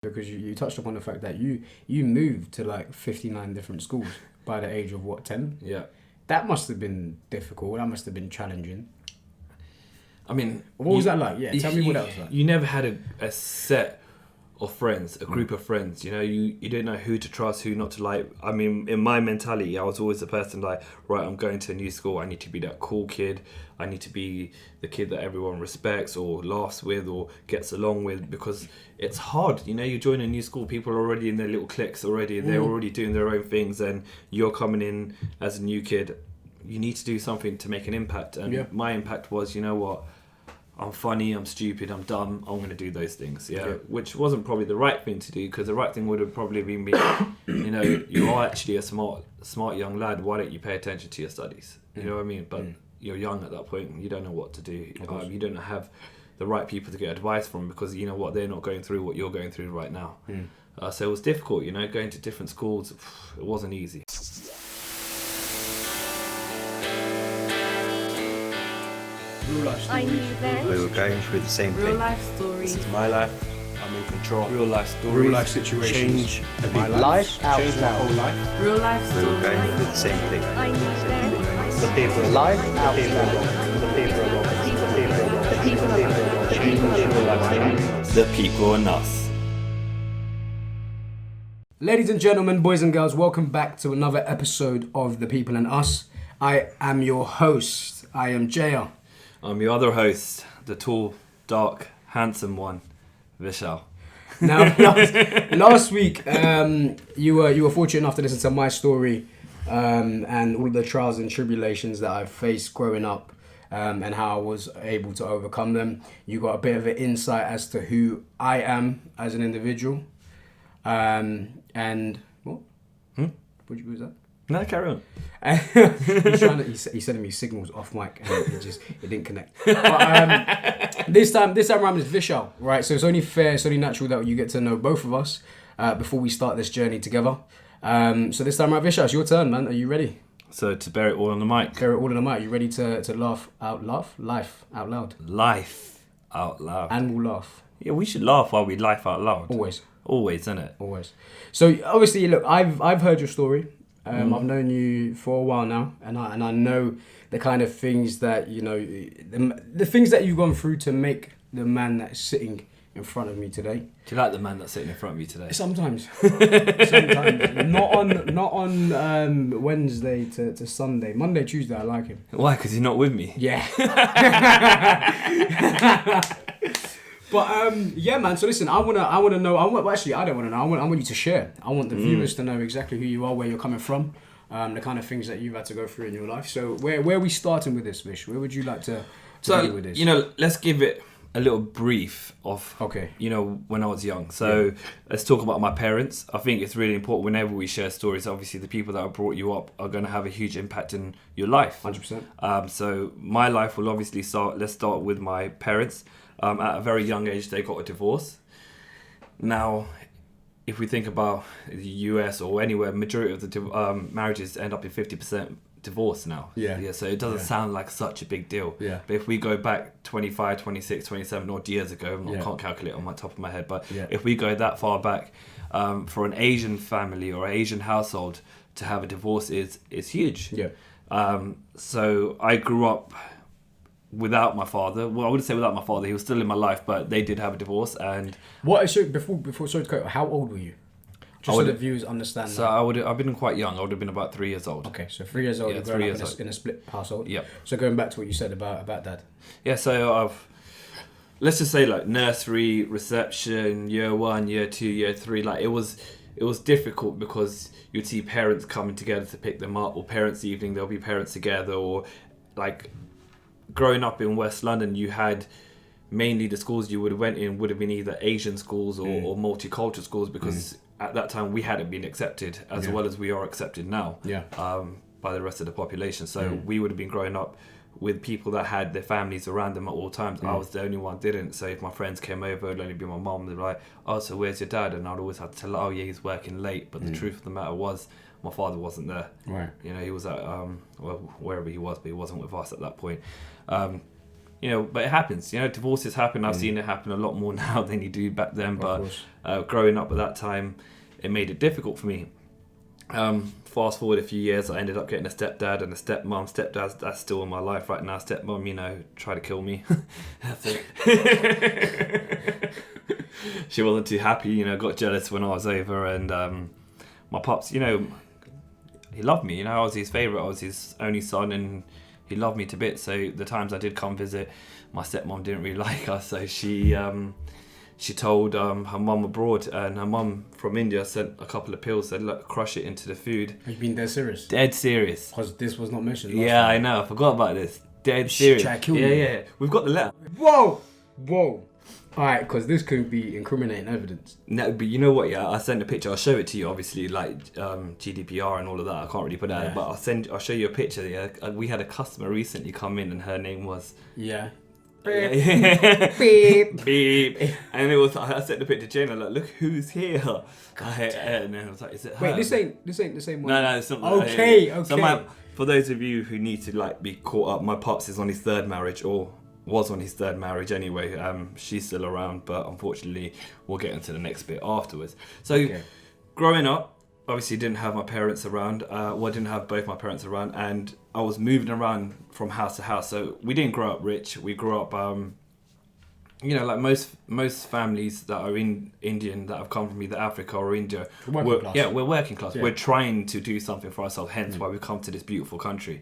Because you touched upon the fact that you moved to like 59 different schools by the age of what, 10? Yeah. That must have been difficult. That must have been challenging. I mean, what was that like? Yeah, tell me what that was like. You never had a set of friends, a group of friends. You know, you didn't know who to trust, who not to like. I mean, in my mentality, I was always the person like, right, I'm going to a new school. I need to be that cool kid. I need to be the kid that everyone respects or laughs with or gets along with, because it's hard. You know, you join a new school, people are already in their little cliques already. They're already doing their own things, and you're coming in as a new kid. You need to do something to make an impact. And my impact was, you know what? I'm funny, I'm stupid, I'm dumb, I'm going to do those things, which wasn't probably the right thing to do, because the right thing would have probably been, you know, you are actually a smart young lad, why don't you pay attention to your studies? You know what I mean? But you're young at that point, you don't know what to do, you don't have the right people to get advice from, because you know what, they're not going through what you're going through right now. So it was difficult, you know, going to different schools, it wasn't easy. Real life I knew then. We were going through the same Real thing. life stories. This is my life. I'm in control. Real life stories. real life situations. Change my life life. out Change my loud. whole life. Real life We were stories. going through the same thing. I knew then. The people alive, the people alone. The people alone. The people alone. The people alone. The people and us. Ladies and gentlemen, boys and girls, welcome back to another episode of The People and Us. I am your host. I am Jaya. I'm your other host, the tall, dark, handsome one, Vishal. Now, last week, you were fortunate enough to listen to my story and all the trials and tribulations that I've faced growing up, and how I was able to overcome them. You got a bit of an insight as to who I am as an individual. And what? What was that? No, carry on. He's sending me signals off mic, and it didn't connect. But, this time around is Vishal, right? So it's only fair, it's only natural that you get to know both of us before we start this journey together. So this time around, Vishal, it's your turn, man. Are you ready? So to bear it all on the mic. Bear it all on the mic. You ready to laugh out loud? Life out loud. Life out loud. And we'll laugh. Yeah, we should laugh while we laugh out loud. Always. Always, isn't it? Always. So obviously, look, I've heard your story. I've known you for a while now, and I know the kind of things that, you know, the things that you've gone through to make the man that's sitting in front of me today. Do you like the man that's sitting in front of you today? Sometimes. Not on Wednesday to Sunday. Monday, Tuesday, I like him. Why? Because you're not with me. Yeah. But yeah, man. So listen, I wanna know. Actually, I don't wanna know. I want you to share. I want the viewers to know exactly who you are, where you're coming from, the kind of things that you've had to go through in your life. So where are we starting with this, Vish? Where would you like to begin with this? You know, let's give it a little brief of, Okay. you know, when I was young. So let's talk about my parents. I think it's really important whenever we share stories. Obviously, the people that have brought you up are going to have a huge impact in your life. 100%. So my life will obviously start. Let's start with my parents. At a very young age, they got a divorce. Now, if we think about the US or anywhere, majority of the marriages end up in 50% divorce now. Yeah. So it doesn't sound like such a big deal. Yeah. But if we go back 25, 26, 27 odd years ago, I can't calculate on my top of my head, but if we go that far back, for an Asian family or Asian household to have a divorce is huge. Yeah. So I grew up without my father. Well, I wouldn't say without my father. He was still in my life, but they did have a divorce. And So before sorry to cut, how old were you? Just so the viewers understand. So I've been quite young. I would have been about 3 years old. Okay, so 3 years old. Yeah, You're growing 3 up years old. in a split household. Yep. So going back to what you said about dad. Yeah. So let's just say like nursery, reception, year 1, year 2, year 3. Like it was difficult because you'd see parents coming together to pick them up, or parents' evening. There'll be parents together, or like. Growing up in West London, you had mainly the schools you would have went in would have been either Asian schools or multicultural schools, because at that time we hadn't been accepted as well as we are accepted now by the rest of the population. So we would have been growing up with people that had their families around them at all times. I was the only one didn't. So if my friends came over, it'd only be my mum. They'd be like, "Oh, so where's your dad?" And I'd always have to tell her, "Oh yeah, he's working late." But the truth of the matter was, my father wasn't there. Right. You know, he was at wherever he was, but he wasn't with us at that point. but it happens. Divorces happen. I've seen it happen a lot more now than you do back then. But growing up at that time, it made it difficult for me. Fast forward a few years, I ended up getting a stepdad and a stepmom. Stepdad, that's still in my life right now. Stepmom, tried to kill me. That's it. She wasn't too happy, got jealous when I was over. And my pops, he loved me. I was his favourite. I was his only son, and he loved me to bits. So the times I did come visit, my stepmom didn't really like us. So she told her mum abroad, and her mum from India sent a couple of pills, said, look, crush it into the food. Have you been dead serious? Dead serious. Because this was not mentioned. Yeah, I know. I forgot about this. Dead serious. Try to kill you. Yeah. We've got the letter. Whoa. Alright, because this could be incriminating evidence. No, but you know what? Yeah, I sent a picture. I'll show it to you. Obviously, like GDPR and all of that. I can't really put that. But I'll show you a picture. Yeah, we had a customer recently come in, and her name was. Yeah. Beep. Beep. And it was. I sent the picture to Jane. I'm like, look who's here. And then I was like, is it her? Wait, this ain't the same one. No, it's not. Okay. So for those of you who need to be caught up, my pops is on his third marriage, or was on his third marriage anyway. She's still around, but unfortunately we'll get into the next bit afterwards. So growing up, obviously didn't have my parents around. I didn't have both my parents around, and I was moving around from house to house. So we didn't grow up rich. We grew up like most families that are in Indian, that have come from either Africa or India, we're working class. Yeah. We're trying to do something for ourselves, hence why we've come to this beautiful country,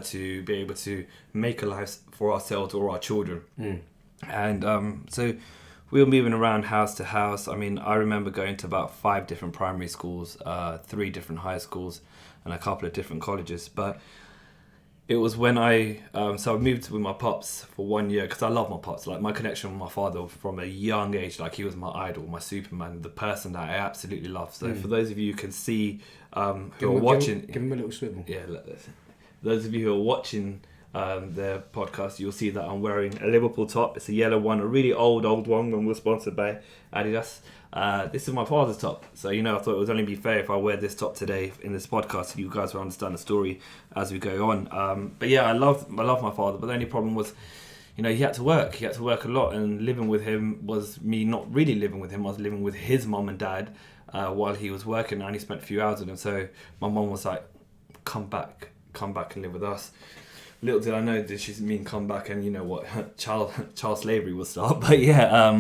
to be able to make a life for ourselves or our children. And so we were moving around house to house. I mean, I remember going to about 5 different primary schools, 3 different high schools, and a couple of different colleges. But it was when I moved with my pops for 1 year, because I love my pops. Like, my connection with my father from a young age, like, he was my idol, my Superman, the person that I absolutely love. So for those of you who can see, who are watching, give him a little swivel. Yeah, those of you who are watching the podcast, you'll see that I'm wearing a Liverpool top. It's a yellow one, a really old one, and we're sponsored by Adidas. This is my father's top, so I thought it would only be fair if I wear this top today in this podcast, so you guys will understand the story as we go on. But yeah, I love my father, but the only problem was, he had to work. He had to work a lot, and living with him was me not really living with him. I was living with his mum and dad while he was working. I only spent a few hours with him, so my mum was like, come back and live with us. Little did I know that she mean come back, and child slavery will start. But yeah,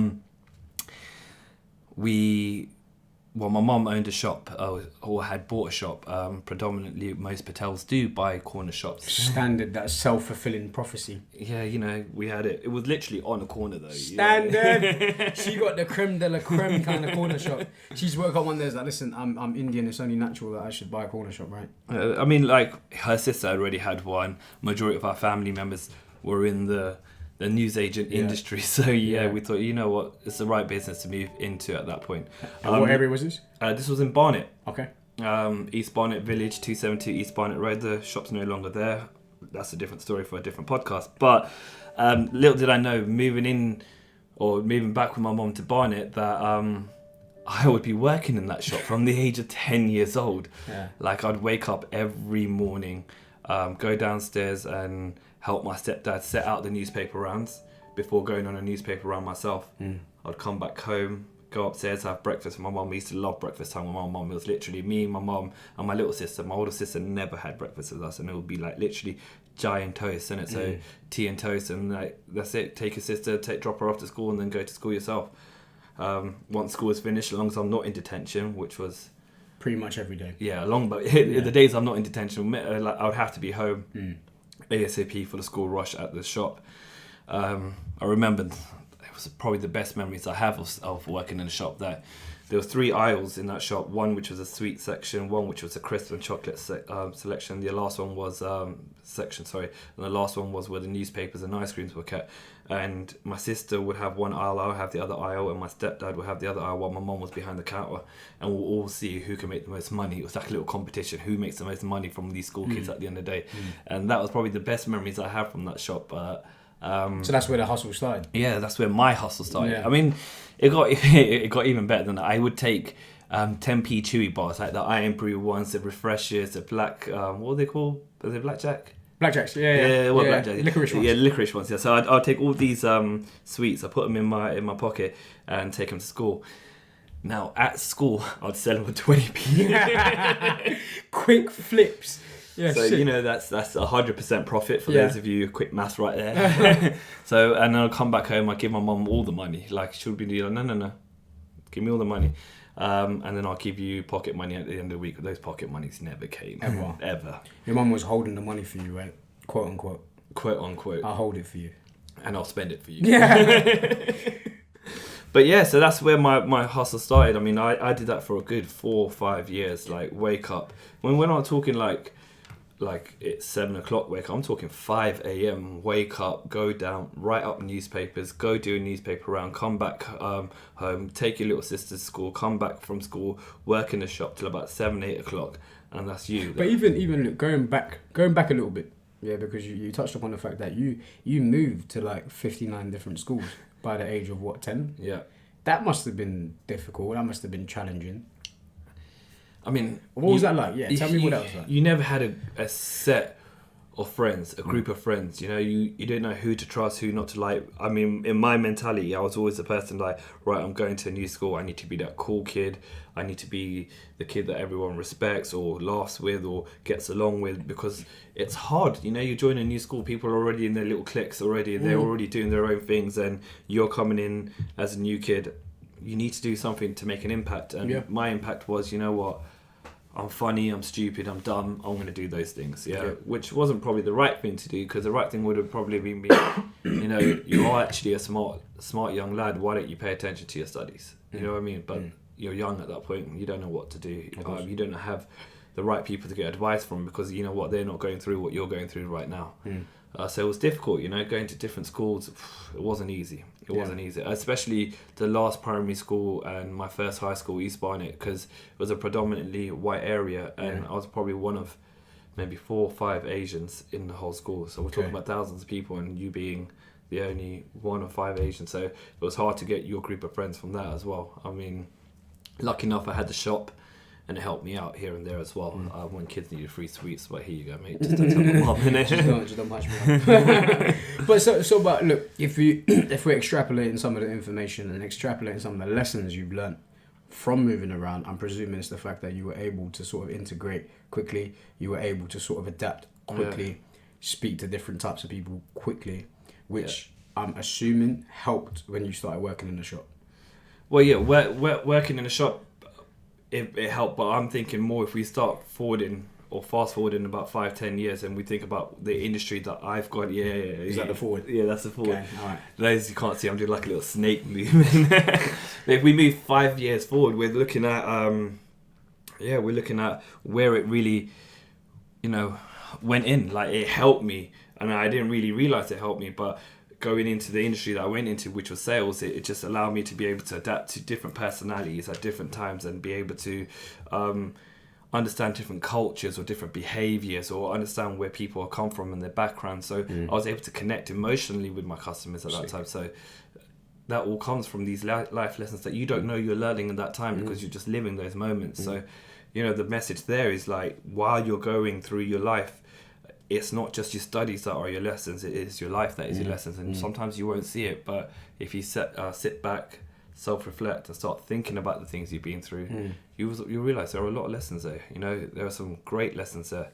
my mum owned a shop, or had bought a shop. Predominantly, most Patels do buy corner shops. Standard, that self-fulfilling prophecy. Yeah, we had it. It was literally on a corner though. Standard. She got the creme de la creme kind of corner shop. She's woke up one day and was like, listen, I'm Indian. It's only natural that I should buy a corner shop, right? I mean, like, her sister already had one. Majority of our family members were in the news agent industry, so we thought, you know what, it's the right business to move into at that point. And what area was this? This was in Barnet. Okay. East Barnet Village, 272 East Barnet Road. The shop's no longer there. That's a different story for a different podcast. But little did I know, moving back with my mum to Barnet, that I would be working in that shop from the age of 10 years old. Yeah. Like, I'd wake up every morning, go downstairs and help my stepdad set out the newspaper rounds before going on a newspaper round myself. I'd come back home, go upstairs, have breakfast with my mum. We used to love breakfast time with my mum. It was literally me, my mum, and my little sister. My older sister never had breakfast with us, and it would be like literally giant toast, innit? So tea and toast, and like, that's it. Take your sister, drop her off to school, and then go to school yourself. Once school was finished, as long as I'm not in detention, which was pretty much every day. Yeah, the days I'm not in detention, I would have to be home ASAP for the school rush at the shop. I remember it was probably the best memories I have of working in a shop. That there were 3 aisles in that shop. One which was a sweet section, one which was a crisp and chocolate selection. The last one was and the last one was where the newspapers and ice creams were kept. And my sister would have one aisle, I would have the other aisle, and my stepdad would have the other aisle while my mum was behind the counter. And we'll all see who can make the most money. It was like a little competition, who makes the most money from these school kids at the end of the day. And that was probably the best memories I have from that shop. So that's where the hustle started? Yeah, that's where my hustle started. Yeah. I mean, it got even better than that. I would take 10p chewy bars, like the Iron Brew ones, the Refreshers, the black, what are they called? Is it Blackjack? Blackjacks, blackjack. Licorice ones. Yeah, licorice ones. Yeah, so I'd take all these sweets, I put them in my pocket and take them to school. Now at school, I'd sell them for 20p. Quick flips. Yeah, so sick. you know that's 100% profit for those of you. Quick maths right there. So and then I'll come back home. I give my mum all the money. Like she'll be like, no, give me all the money. And then I'll give you pocket money at the end of the week. Those pocket monies never came. Ever. Your mum was holding the money for you, right? Quote unquote. Quote unquote. I'll hold it for you. And I'll spend it for you. Yeah. But yeah, so that's where my hustle started. I mean, I did that for a good 4 or 5 years. Like wake up. When I'm talking like it's 7 o'clock wake up, I'm talking 5 a.m. wake up, go down, write up newspapers, go do a newspaper round, come back home, take your little sister to school, come back from school, work in the shop till about 7, 8 o'clock, and that's you. But even look, going back a little bit, yeah, because you touched upon the fact that you moved to like 59 different schools by the age of what, 10? Yeah. That must have been difficult. That must have been challenging. I mean, what was that like? Yeah, tell me what that was like. You never had a set of friends, a group of friends. You know, you didn't know who to trust, who not to like. I mean, in my mentality, I was always the person like, right, I'm going to a new school. I need to be that cool kid. I need to be the kid that everyone respects or laughs with or gets along with, because it's hard. You know, you join a new school, people are already in their little cliques already. They're already doing their own things, and you're coming in as a new kid. You need to do something to make an impact. And my impact was, you know what? I'm funny, I'm stupid, I'm dumb, I'm going to do those things, which wasn't probably the right thing to do, because the right thing would have probably been, you know, you are actually a smart young lad, why don't you pay attention to your studies, you know what I mean, but you're young at that point, you don't know what to do, you don't have the right people to get advice from, because you know what, they're not going through what you're going through right now. So it was difficult, you know, going to different schools, it wasn't easy. It wasn't easy, especially the last primary school and my first high school, East Barnet, because it was a predominantly white area, and I was probably one of maybe 4 or 5 Asians in the whole school. So we're talking about thousands of people, and you being the only 1 or 5 Asians. So it was hard to get your group of friends from that as well. I mean, lucky enough I had the shop, and it helped me out here and there as well. When kids needed free sweets, but here you go, mate. Just don't tell them mum, innit? Just don't punch me. But look, if we're extrapolating some of the information and extrapolating some of the lessons you've learned from moving around, I'm presuming it's the fact that you were able to sort of integrate quickly, you were able to sort of adapt quickly, speak to different types of people quickly, which I'm assuming helped when you started working in the shop. Well, yeah, working in the shop, it helped, but I'm thinking more if we start forwarding or fast forwarding about 5-10 years, and we think about the industry that I've got. Is that the forward? Yeah, that's the forward. Okay, all right. Those you can't see, I'm doing like a little snake movement. If we move 5 years forward, we're looking at where it really, you know, went in. Like, it helped me, and I didn't really realize it helped me, but going into the industry that I went into, which was sales, it just allowed me to be able to adapt to different personalities at different times, and be able to understand different cultures or different behaviors, or understand where people come from and their background. So I was able to connect emotionally with my customers at that time. So that all comes from these life lessons that you don't know you're learning at that time, because you're just living those moments. So, you know, the message there is like, while you're going through your life, it's not just your studies that are your lessons, it is your life that is your lessons. And sometimes you won't see it, but if you sit back, self-reflect, and start thinking about the things you've been through, you realise there are a lot of lessons there. You know, there are some great lessons there.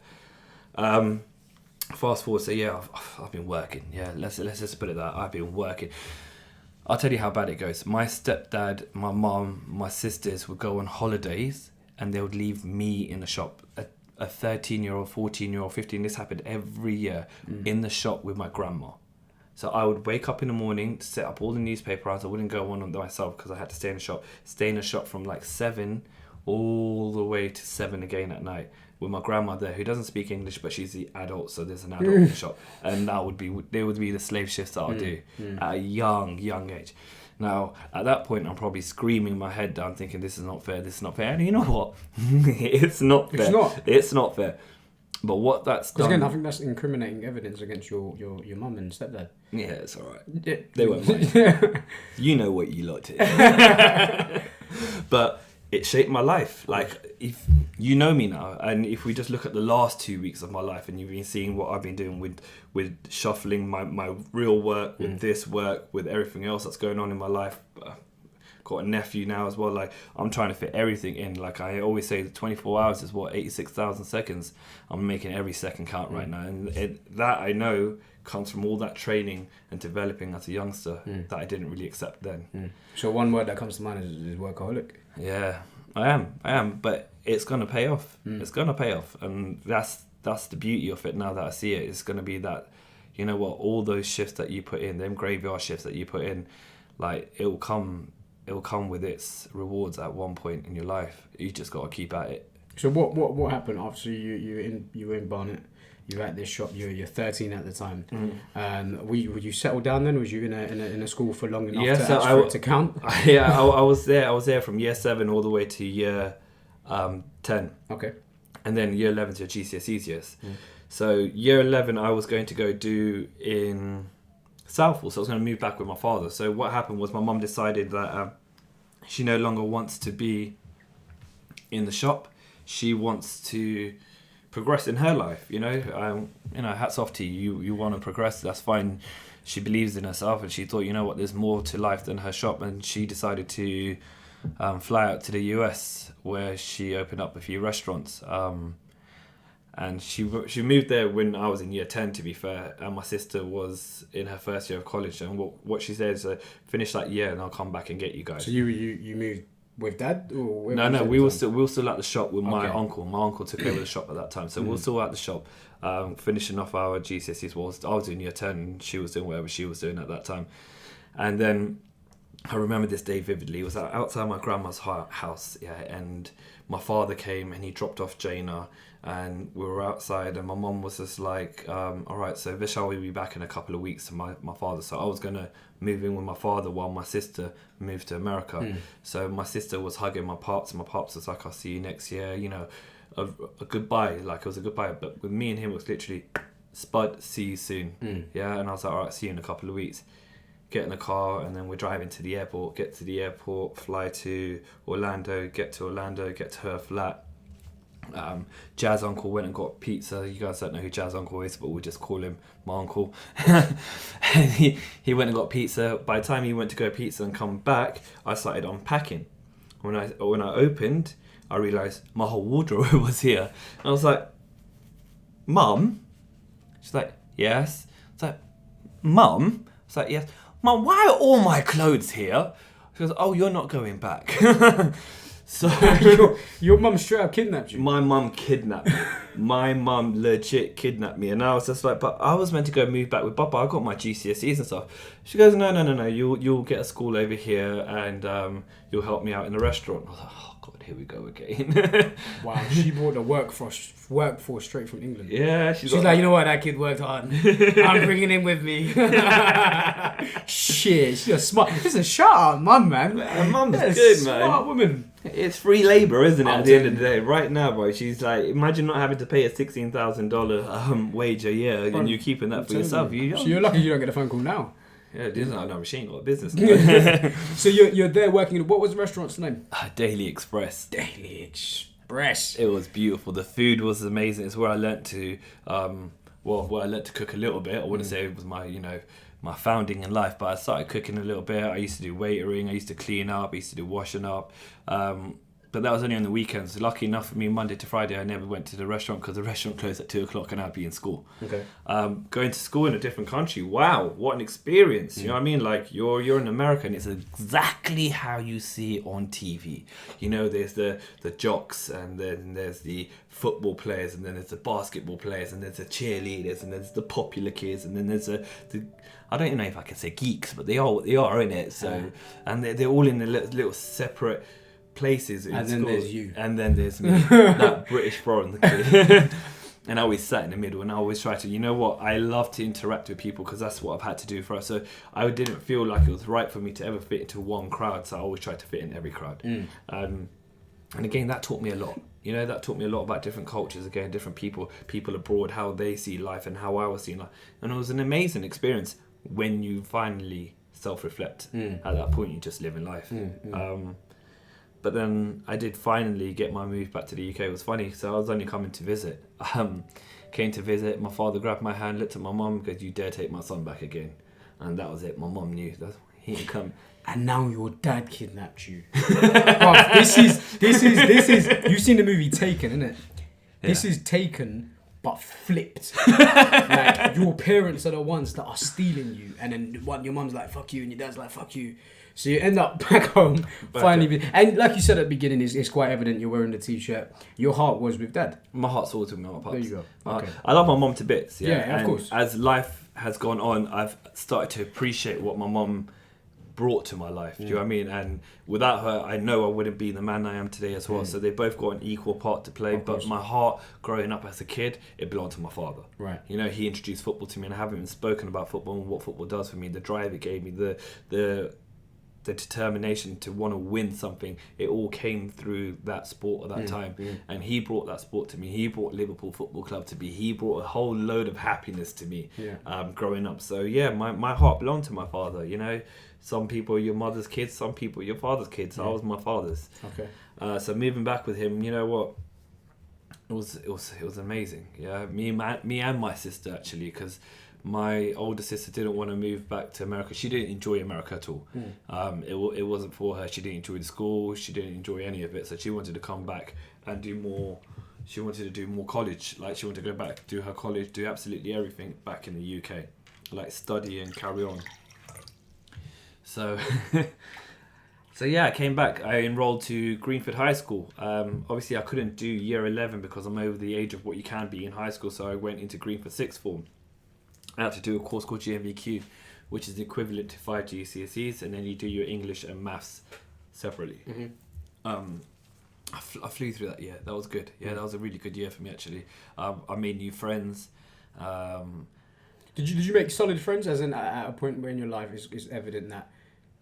Fast forward, so yeah, I've been working. Yeah, let's just put it that I've been working. I'll tell you how bad it goes. My stepdad, my mum, my sisters would go on holidays, and they would leave me in the shop. A 13-year-old, 14-year-old, 15, this happened every year, in the shop with my grandma. So I would wake up in the morning, set up all the newspaper rounds. I wouldn't go on myself because I had to stay in the shop from like 7 all the way to 7 again at night, with my grandma there, who doesn't speak English, but she's the adult, so there's an adult in the shop, and they would be the slave shifts that I'll do at a young age. Now, at that point, I'm probably screaming my head down, thinking, this is not fair, and you know what? It's not fair. It's not fair. But what that's done... Again, I think that's incriminating evidence against your mum and stepdad. Yeah, it's all right. They won't mind. You know what you lot did. But it shaped my life. Like, if you know me now, and if we just look at the last 2 weeks of my life, and you've been seeing what I've been doing with shuffling my real work, with this work, with everything else that's going on in my life. Got a nephew now as well. Like, I'm trying to fit everything in. Like I always say, 24 hours is 86,000 seconds. I'm making every second count right now, and that I know comes from all that training and developing as a youngster that I didn't really accept then. So one word that comes to mind is workaholic. Yeah, I am, but it's gonna pay off. It's gonna pay off, and that's the beauty of it. Now that I see it, it's gonna be that, you know what, all those shifts that you put in, them graveyard shifts that you put in, like, it will come with its rewards at one point in your life. You just got to keep at it. So what happened after you were in Barnet? You were at this shop. You're 13 at the time. Were you settled down then? Was you in a school for long enough for it to count? Yeah, I was there. I was there from year 7 all the way to year 10. Okay. And then year 11 to GCSEs years. So year 11 I was going to go do in Southall, so I was going to move back with my father. So what happened was my mum decided that she no longer wants to be in the shop. She wants to progress in her life. Hats off to you. You want to progress, that's fine. She believes in herself, and she thought, you know what, there's more to life than her shop, and she decided to fly out to the US, where she opened up a few restaurants. And she moved there when I was in year 10, to be fair, and my sister was in her first year of college. And what she said is, finish that year and I'll come back and get you guys. So you moved with Dad? Or no, we were still at the shop with my uncle. My uncle took over the shop at that time, so we were still at the shop, finishing off our GCSEs. I was in year 10 and she was doing whatever she was doing at that time. And then I remember this day vividly. It was outside my grandma's house, and my father came and he dropped off Jaina, and we were outside, and my mum was just like, all right, so Vishal will be back in a couple of weeks to my father. So I was going to move in with my father while my sister moved to America. So my sister was hugging my pops, and my pops was like, I'll see you next year, a goodbye. Like, it was a goodbye. But with me and him, it was literally, Spud, see you soon. Yeah, and I was like, all right, see you in a couple of weeks. Get in the car, and then we're driving to the airport, get to the airport, fly to Orlando, get to her flat. Jazz uncle went and got pizza. You guys don't know who Jazz uncle is, but we'll just call him my uncle. And he went and got pizza. By the time he went to go pizza and come back, I started unpacking. When I opened, I realised my whole wardrobe was here. And I was like, Mum? She's like, yes. It's like, Mum? It's like, yes. Mum, why are all my clothes here? She goes, oh, you're not going back. So your mum straight up kidnapped you? My mum kidnapped me. My mum legit kidnapped me. And I was just like, but I was meant to go move back with Papa. I got my GCSEs and stuff. She goes, no. You'll get a school over here, and you'll help me out in the restaurant. I was like, oh God, here we go again. Wow, she brought the workforce straight from England. Yeah, she's like, you know what, that kid worked hard. I'm bringing him with me. Shit, she's a smart. This is a shout out, mum, man. Mum's good, man. Smart woman. It's free labour, isn't it? At the end of the day, right now, bro. She's like, imagine not having to pay a $16,000 wage a year, and you keeping that for yourself. So you're lucky you don't get a phone call now. Yeah, it isn't. No, she ain't got a business. So you're there working. What was the restaurant's name? Daily Express. Daily Express. It was beautiful. The food was amazing. It's where I learnt to, where I learnt to cook a little bit. I wouldn't say it was my founding in life, but I started cooking a little bit. I used to do waitering, I used to clean up, I used to do washing up. But that was only on the weekends. Lucky enough for me, Monday to Friday, I never went to the restaurant because the restaurant closed at 2:00 and I'd be in school. Okay. Going to school in a different country, wow, what an experience. You know what I mean? Like, you're in America, and it's exactly how you see it on TV. There's the jocks, and then there's the football players, and then there's the basketball players, and there's the cheerleaders, and there's the popular kids, and then there's the I don't even know if I can say geeks, but they are in it. So, and they're all in the little separate places in and school. Then there's you. And then there's me, that British foreign kid. And I always sat in the middle, and I always try to, you know what, I love to interact with people because that's what I've had to do for us. So I didn't feel like it was right for me to ever fit into one crowd, so I always tried to fit in every crowd. And again, that taught me a lot. That taught me a lot about different cultures, again, different people abroad, how they see life and how I was seeing life. And it was an amazing experience when you finally self-reflect. At that point, you're just living life. But then I did finally get my move back to the UK. It was funny, so I was only coming to visit. Came to visit, my father grabbed my hand, looked at my mum, goes, "You dare take my son back again." And that was it. My mum knew that he didn't come. And now your dad kidnapped you. Bruv, this is. You've seen the movie Taken, innit? This is Taken, but flipped. Like, your parents are the ones that are stealing you, and then your mum's like, "Fuck you," and your dad's like, "Fuck you." So you end up back home, finally. And like you said at the beginning, it's quite evident you're wearing the t-shirt. Your heart was with dad. My heart's always with my pops. There you go. Okay. I love my mum to bits. Yeah, of and course. As life has gone on, I've started to appreciate what my mum brought to my life. Do you know what I mean? And without her, I know I wouldn't be the man I am today as well. So they both got an equal part to play. But my heart, growing up as a kid, it belonged to my father. Right. You know, he introduced football to me, and I haven't even spoken about football and what football does for me. The drive it gave me, the determination to want to win something, it all came through that sport at that time. And he brought that sport to me. He brought Liverpool Football Club to me. He brought a whole load of happiness to me growing up. So yeah, my heart belonged to my father. You know, some people are your mother's kids, some people are your father's kids. I was my father's. Okay. So moving back with him, you know what, it was amazing. Yeah, me and my sister actually, because my older sister didn't want to move back to America. She didn't enjoy America at all. It wasn't for her. She didn't enjoy the school. She didn't enjoy any of it. So she wanted to come back and do more. She wanted to do more college. Like, she wanted to go back, do her college, do absolutely everything back in the UK. Like, study and carry on. So, so yeah, I came back. I enrolled to Greenford High School. Obviously, I couldn't do year 11 because I'm over the age of what you can be in high school. So I went into Greenford sixth form. I had to do a course called GMVQ, which is the equivalent to 5 GCSEs, and then you do your English and maths separately. I flew through that year. That was good. Yeah, that was a really good year for me, actually. I made new friends. Did you make solid friends? As in, at a point where in your life it's evident that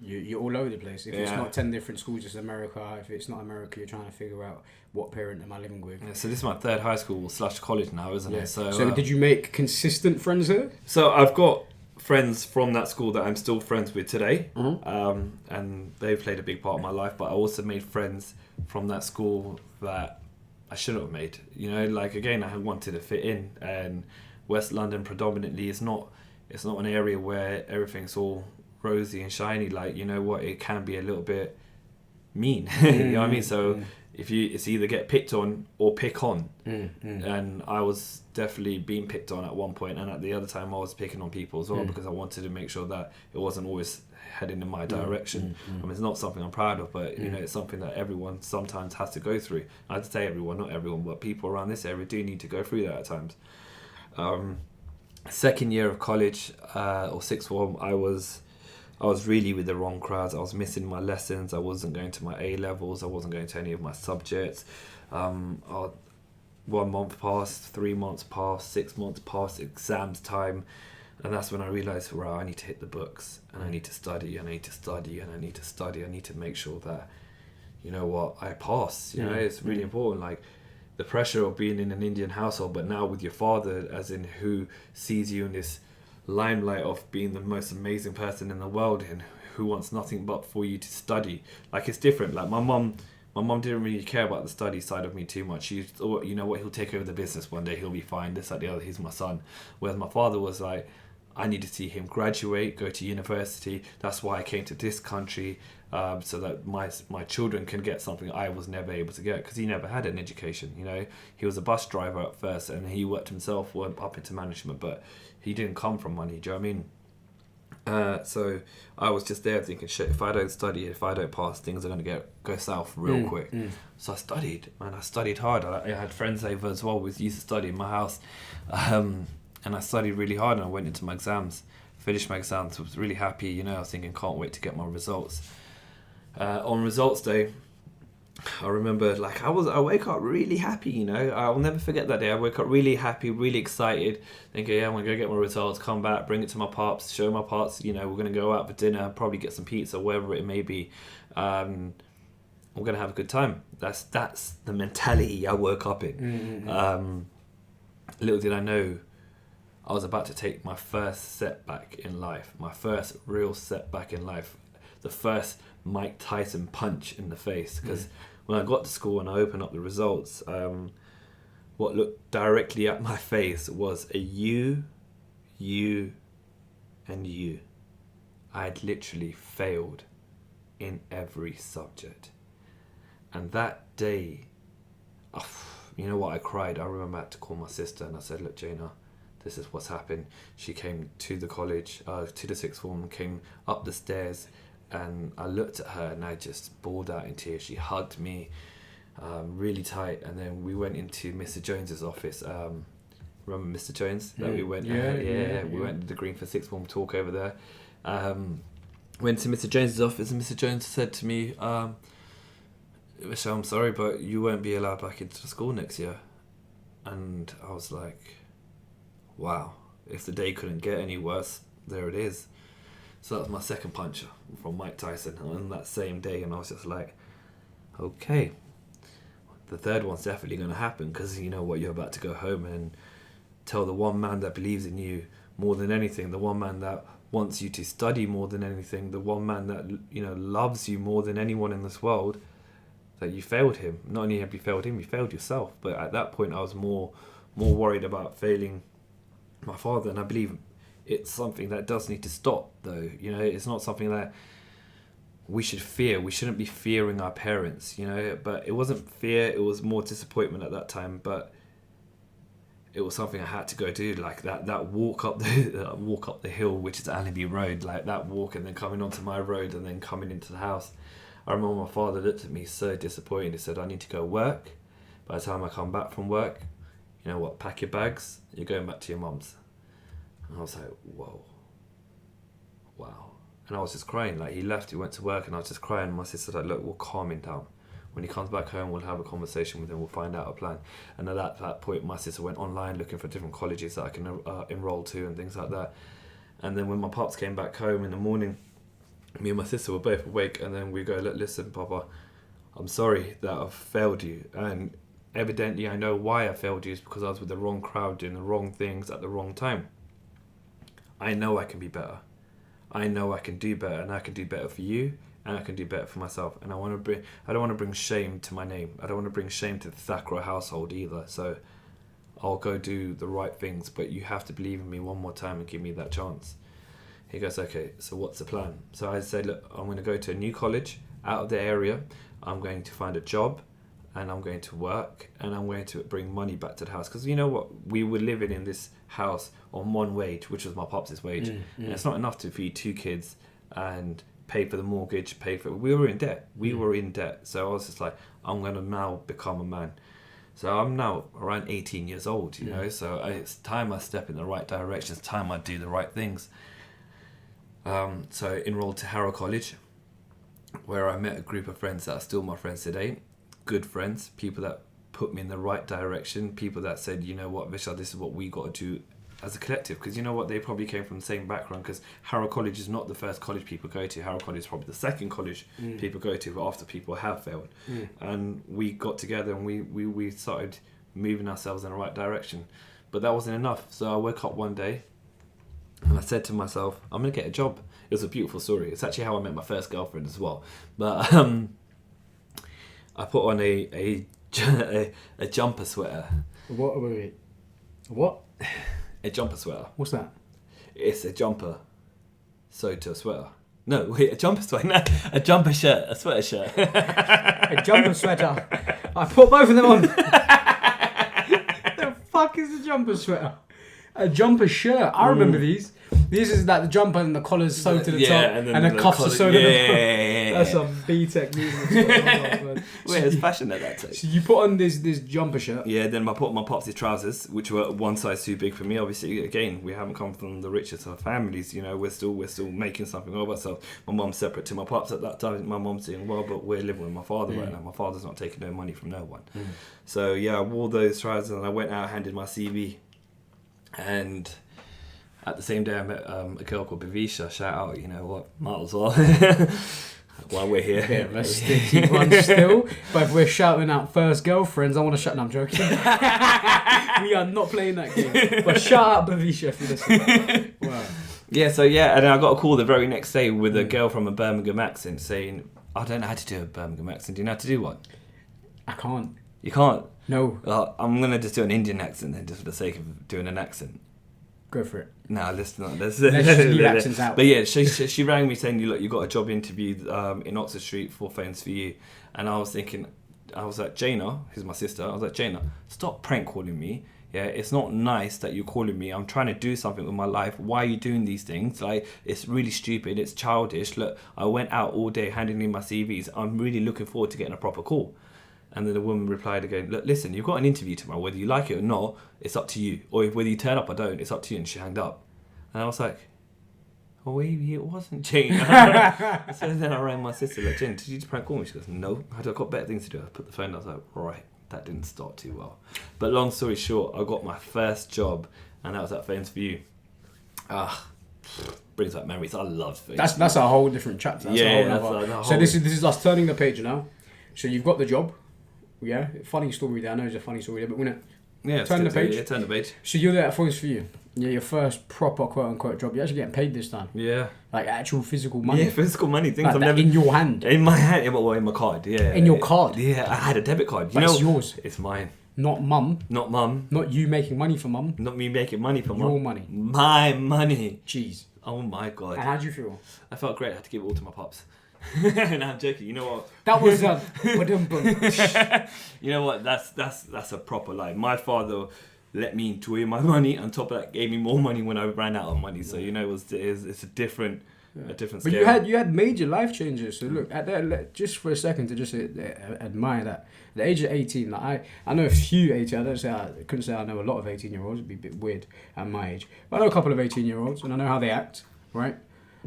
you're all over the place. If it's not 10 different schools, it's America. If it's not America, you're trying to figure out what parent am I living with. Yeah, so this is my third high school / college now, isn't it? So did you make consistent friends there? So I've got friends from that school that I'm still friends with today, and they've played a big part of my life. But I also made friends from that school that I shouldn't have made. You know, like, again, I wanted to fit in, and West London predominantly is not an area where everything's all rosy and shiny. Like, you know what, it can be a little bit mean. You know what I mean? So it's either get picked on or pick on. And I was definitely being picked on at one point, and at the other time I was picking on people as well, because I wanted to make sure that it wasn't always heading in my direction. I mean, it's not something I'm proud of, but you know, it's something that everyone sometimes has to go through. I'd say everyone, not everyone, but people around this area do need to go through that at times. Second year of college, or sixth form, I was really with the wrong crowds. I was missing my lessons. I wasn't going to my A levels. I wasn't going to any of my subjects. 1 month passed, 3 months passed, 6 months passed, exams time. And that's when I realised, well, I need to hit the books, and I need to study, and I need to study, and I need to study. I need to make sure that, you know what, I pass. You know, it's really important. Like, the pressure of being in an Indian household, but now with your father, as in, who sees you in this limelight of being the most amazing person in the world, and who wants nothing but for you to study. Like, it's different. Like, my mum didn't really care about the study side of me too much. She thought, you know what, he'll take over the business one day, he'll be fine, this, that, the other, he's my son. Whereas my father was like, I need to see him graduate, go to university. That's why I came to this country, so that my children can get something I was never able to get, because he never had an education. You know, he was a bus driver at first, and he worked himself up into management, but he didn't come from money. Do you know what I mean? So I was just there thinking, shit, if I don't study, if I don't pass, things are going to go south real quick. So I studied, man. I studied hard. I had friends over as well who used to study in my house. And I studied really hard, and I went into my exams, finished my exams, was really happy. You know, I was thinking, can't wait to get my results. On results day, I remember, like, I wake up really happy, you know. I'll never forget that day. I wake up really happy, really excited, thinking, yeah, I'm going to go get my results, come back, bring it to my pops, show my pops, you know, we're going to go out for dinner, probably get some pizza, whatever it may be. We're going to have a good time. That's the mentality I woke up in. Little did I know, I was about to take my first setback in life, my first real setback in life, the first Mike Tyson punch in the face, because when I got to school and I opened up the results, what looked directly at my face was a U, and U. I had literally failed in every subject. And that day, you know what, I cried. I remember I had to call my sister and I said, look, Jaina, this is what's happened. She came to the college, to the sixth form, came up the stairs, and I looked at her and I just bawled out in tears. She hugged me really tight, and then we went into Mr. Jones's office. Remember Mr. Jones? That we went. We went to the Green for sixth form talk over there. Went to Mr. Jones's office, and Mr. Jones said to me, Vishal, I'm sorry, but you won't be allowed back into the school next year. And I was like, wow, if the day couldn't get any worse, there it is. So that was my second punch from Mike Tyson on that same day, and I was just like, okay, the third one's definitely going to happen, because you know what, you're about to go home and tell the one man that believes in you more than anything, the one man that wants you to study more than anything, the one man that, you know, loves you more than anyone in this world, that you failed him. Not only have you failed him, you failed yourself. But at that point, I was more worried about failing my father, and I believe it's something that does need to stop, though. You know, it's not something that we should fear. We shouldn't be fearing our parents, you know. But it wasn't fear, it was more disappointment at that time. But it was something I had to go do, like that walk up the hill, which is Allenby Road, like that walk, and then coming onto my road, and then coming into the house. I remember my father looked at me so disappointed. He said, I need to go work. By the time I come back from work, you know what, pack your bags, you're going back to your mum's. And I was like, whoa, wow. And I was just crying. Like, he left, he went to work, and I was just crying. My sister said, look, we'll calm him down. When he comes back home, we'll have a conversation with him, we'll find out a plan. And at that point, my sister went online looking for different colleges that I can enroll to and things like that. And then when my pops came back home in the morning, me and my sister were both awake, and then we go, look, listen, Papa, I'm sorry that I've failed you. And evidently I know why I failed you, is because I was with the wrong crowd doing the wrong things at the wrong time. I know I can be better. I know I can do better, and I can do better for you, and I can do better for myself. And I don't want to bring shame to my name. I don't want to bring shame to the Thakra household either. So I'll go do the right things, but you have to believe in me one more time and give me that chance. He goes, okay, so what's the plan? So I said, look, I'm going to go to a new college out of the area. I'm going to find a job, and I'm going to work, and I'm going to bring money back to the house. Because you know what? We were living in this house on one wage, which was my pop's wage. And it's not enough to feed two kids and pay for the mortgage, we were in debt. We were in debt. So I was just like, I'm going to now become a man. So I'm now around 18 years old, you know. So it's time I step in the right direction. It's time I do the right things. So enrolled to Harrow College, where I met a group of friends that are still my friends today. Good friends, people that put me in the right direction, people that said, you know what, Vishal, this is what we got to do as a collective. Because you know what, they probably came from the same background, because Harrow College is not the first college people go to. Harrow College is probably the second college people go to after people have failed. And we got together and we started moving ourselves in the right direction. But that wasn't enough. So I woke up one day and I said to myself, I'm going to get a job. It was a beautiful story. It's actually how I met my first girlfriend as well. But I put on a jumper sweater. What? Wait. What? A jumper sweater. What's that? It's a jumper sewed to a sweater. No, wait, a jumper sweater. No, a jumper shirt, a sweater shirt. A jumper sweater. I put both of them on. The fuck is a jumper sweater? A jumper shirt. I remember these. This is like the jumper and the collar's sewed to the top, and the cuffs are sewn to the top. That's some B-Tech movement. Wait, it's fashion at that time. So you put on this jumper shirt. Yeah, then I put on my pops' trousers, which were one size too big for me. Obviously, again, we haven't come from the richest of families. You know, we're still making something of ourselves. My mum's separate to my pops at that time. My mum's doing well, but we're living with my father right now. My father's not taking no money from no one. So yeah, I wore those trousers and I went out, handed my CV, and at the same day I met a girl called Vishal. Shout out, you know what, might as well. While we're here. Yeah, let's sticky one still. But if we're shouting out first girlfriends, I want to shut down. I'm joking. We are not playing that game. But shout out Bavisha if you listen. Wow. Yeah, so and then I got a call the very next day with a girl from a Birmingham accent saying, I don't know how to do a Birmingham accent. Do you know how to do one? I can't. You can't? No. I'm going to just do an Indian accent then, just for the sake of doing an accent. Go for it. No, let's not. Let's just leave accents out. But yeah, she rang me saying, look, you got a job interview in Oxford Street, 4 phones for you. And I was thinking, I was like, Jaina, who's my sister, I was like, Jaina, stop prank calling me. Yeah, it's not nice that you're calling me. I'm trying to do something with my life. Why are you doing these things? Like, it's really stupid. It's childish. Look, I went out all day handing in my CVs. I'm really looking forward to getting a proper call. And then the woman replied again, look, listen, you've got an interview tomorrow. Whether you like it or not, it's up to you. Or whether you turn up or don't, it's up to you. And she hanged up. And I was like, oh, maybe it wasn't Jane. So then I rang my sister, like, Jane, did you just prank call me? She goes, no, I've got better things to do. I put the phone down. I was like, right. That didn't start too well. But long story short, I got my first job, and that was at Phones for You. Brings back memories. I love Phones. That's a whole different chapter. So this is us turning the page now. So you've got the job. Yeah, funny story there. I know it's a funny story there, but we're gonna turn the page. Yeah, turn the page. So you're there at Phones for You. Yeah, your first proper quote unquote job. You're actually getting paid this time. Yeah. Like actual physical money. Yeah, physical money. Things like I've that never in your hand. In my hand. In my card. Yeah. In your card. Yeah, I had a debit card. But it's yours. It's mine. Not mum. Not mum. Not you making money for mum. Not me making money for mum. Your money. My money. Jeez. Oh my god. And how do you feel? I felt great. I had to give it all to my pops. No, I'm joking. You know what? That was You know what? That's a proper lie. My father let me enjoy my money. On top of that, gave me more money when I ran out of money. So you know, it's a different. A different but scale. you had major life changes. So look at that. Just for a second to just admire that. At the age of 18, like I know a few 18. I couldn't say I know a lot of 18-year-olds. It'd be a bit weird at my age. But I know a couple of 18-year-olds, and I know how they act. Right.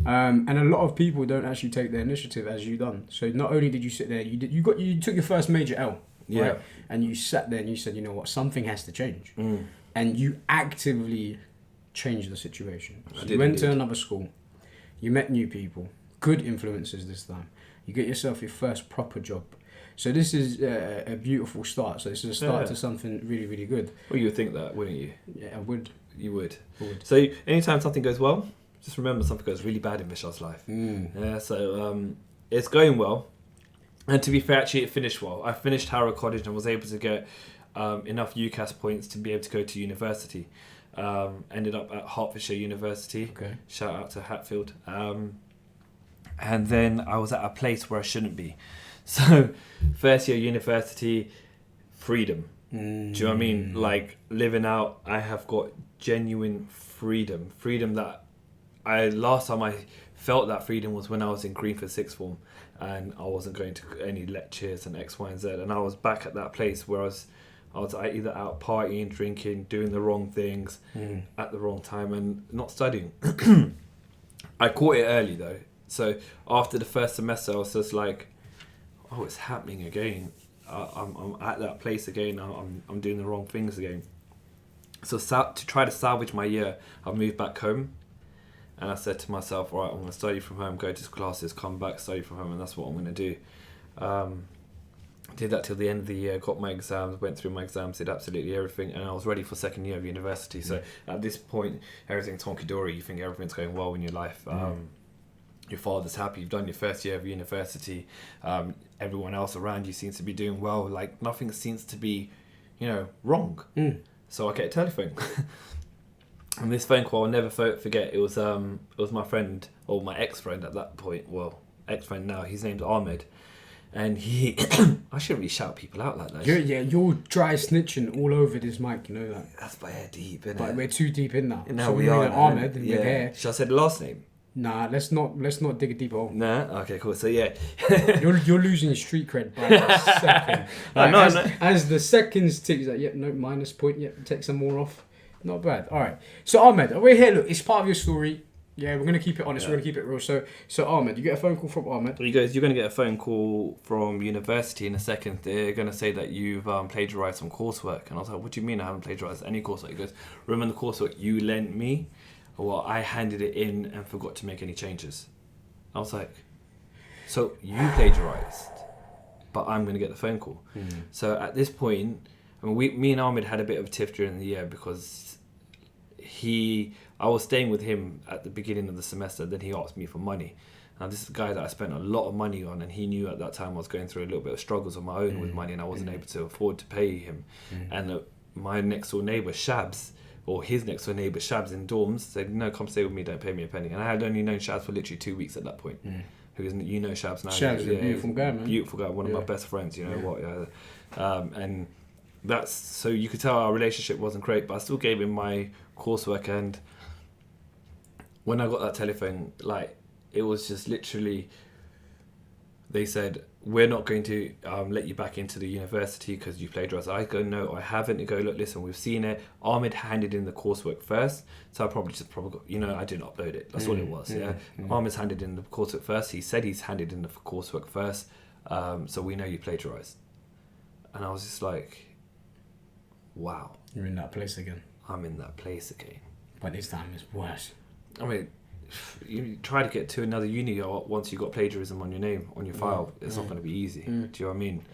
And a lot of people don't actually take the initiative as you done. So not only did you sit there, you took your first major L. Yeah. Right? And you sat there and you said, you know what, something has to change. And you actively changed the situation. So you went to another school. You met new people, good influences this time. You get yourself your first proper job. So this is a beautiful start. So this is a start to something really, really good. Well, you would think that, wouldn't you? Yeah, I would. You would. I would. So anytime something goes well, just remember something goes really bad in Vishal's life. Yeah, so it's going well. And to be fair, actually, it finished well. I finished Harrow College and was able to get enough UCAS points to be able to go to university. Ended up at Hertfordshire University. Okay. Shout out to Hatfield. And then I was at a place where I shouldn't be. So, first year university, freedom. Do you know what I mean? Like, living out, I have got genuine freedom. Freedom that last time I felt that freedom was when I was in Greenford sixth form and I wasn't going to any lectures and X, Y, and Z. And I was back at that place where I was either out partying, drinking, doing the wrong things at the wrong time and not studying. I caught it early though. So after the first semester, I was just like, oh, it's happening again. I'm at that place again. I'm doing the wrong things again. So to try to salvage my year, I moved back home. And I said to myself, all right, I'm going to study from home, go to classes, come back, study from home, and that's what I'm going to do. Did that till the end of the year, got my exams, went through my exams, did absolutely everything, and I was ready for second year of university. So at this point, everything's honky-dory. You think everything's going well in your life. Your father's happy. You've done your first year of university. Everyone else around you seems to be doing well. Like, nothing seems to be, wrong. So I get a telephone. And this phone call I'll never forget. It was my friend, or my ex-friend at that point. Well, ex-friend now. His name's Ahmed, and he. I shouldn't really shout people out like that. You're dry snitching all over this mic. You know that. That's by hair deep, isn't but it? We're too deep in now. No, so we are. Ahmed and with hair. Should I say the last name? Nah, let's not dig a deeper hole. Nah, okay, cool. So yeah, you're losing your street cred by a second. As the seconds tick, he's like, yep, no minus point. Yep, take some more off. Not bad. All right. So Ahmed, we're here. Look, it's part of your story. Yeah, we're gonna keep it honest. Yeah. We're gonna keep it real. So Ahmed, you get a phone call from Ahmed. He goes, you're gonna get a phone call from university in a second. They're gonna say that you've plagiarized some coursework. And I was like, what do you mean I haven't plagiarized any coursework? He goes, remember the coursework you lent me? Well, I handed it in and forgot to make any changes. I was like, so you plagiarized, but I'm gonna get the phone call. So at this point, I mean, me and Ahmed had a bit of a tiff during the year because I was staying with him at the beginning of the semester. Then he asked me for money. Now this is a guy that I spent a lot of money on, and he knew at that time I was going through a little bit of struggles of my own with money, and I wasn't able to afford to pay him. And my next door neighbour Shabs, or his next door neighbour Shabs in dorms, said, "No, come stay with me, don't pay me a penny." And I had only known Shabs for literally 2 weeks at that point. Who is, you know, Shabs now. Shabs is a beautiful guy, man. Beautiful guy, one of my best friends. You know what? And that's, so you could tell our relationship wasn't great, but I still gave him my coursework. And when I got that telephone, like, it was just literally, they said, "We're not going to let you back into the university because you plagiarized." I go, "No, I haven't." They go, "Look, listen, we've seen it. Ahmed handed in the coursework first, so I probably got, you know, I didn't upload it. That's all it was. Ahmed's handed in the coursework first. He said he's handed in the coursework first, so we know you plagiarized." And I was just like, wow. You're in that place again. I'm in that place again. But this time it's worse. I mean, you try to get to another uni once you got plagiarism on your name, on your file. It's not going to be easy. Do you know what I mean?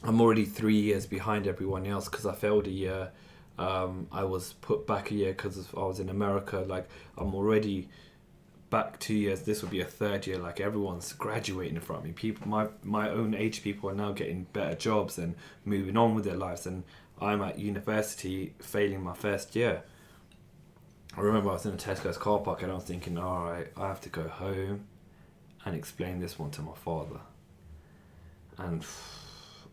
I'm already 3 years behind everyone else because I failed a year. I was put back a year because I was in America. Like, I'm already back 2 years. This would be a third year. Like, everyone's graduating in front of me. People, my own age people are now getting better jobs and moving on with their lives, and I'm at university failing my first year. I remember I was in a Tesco's car park and I was thinking, all right, I have to go home and explain this one to my father. And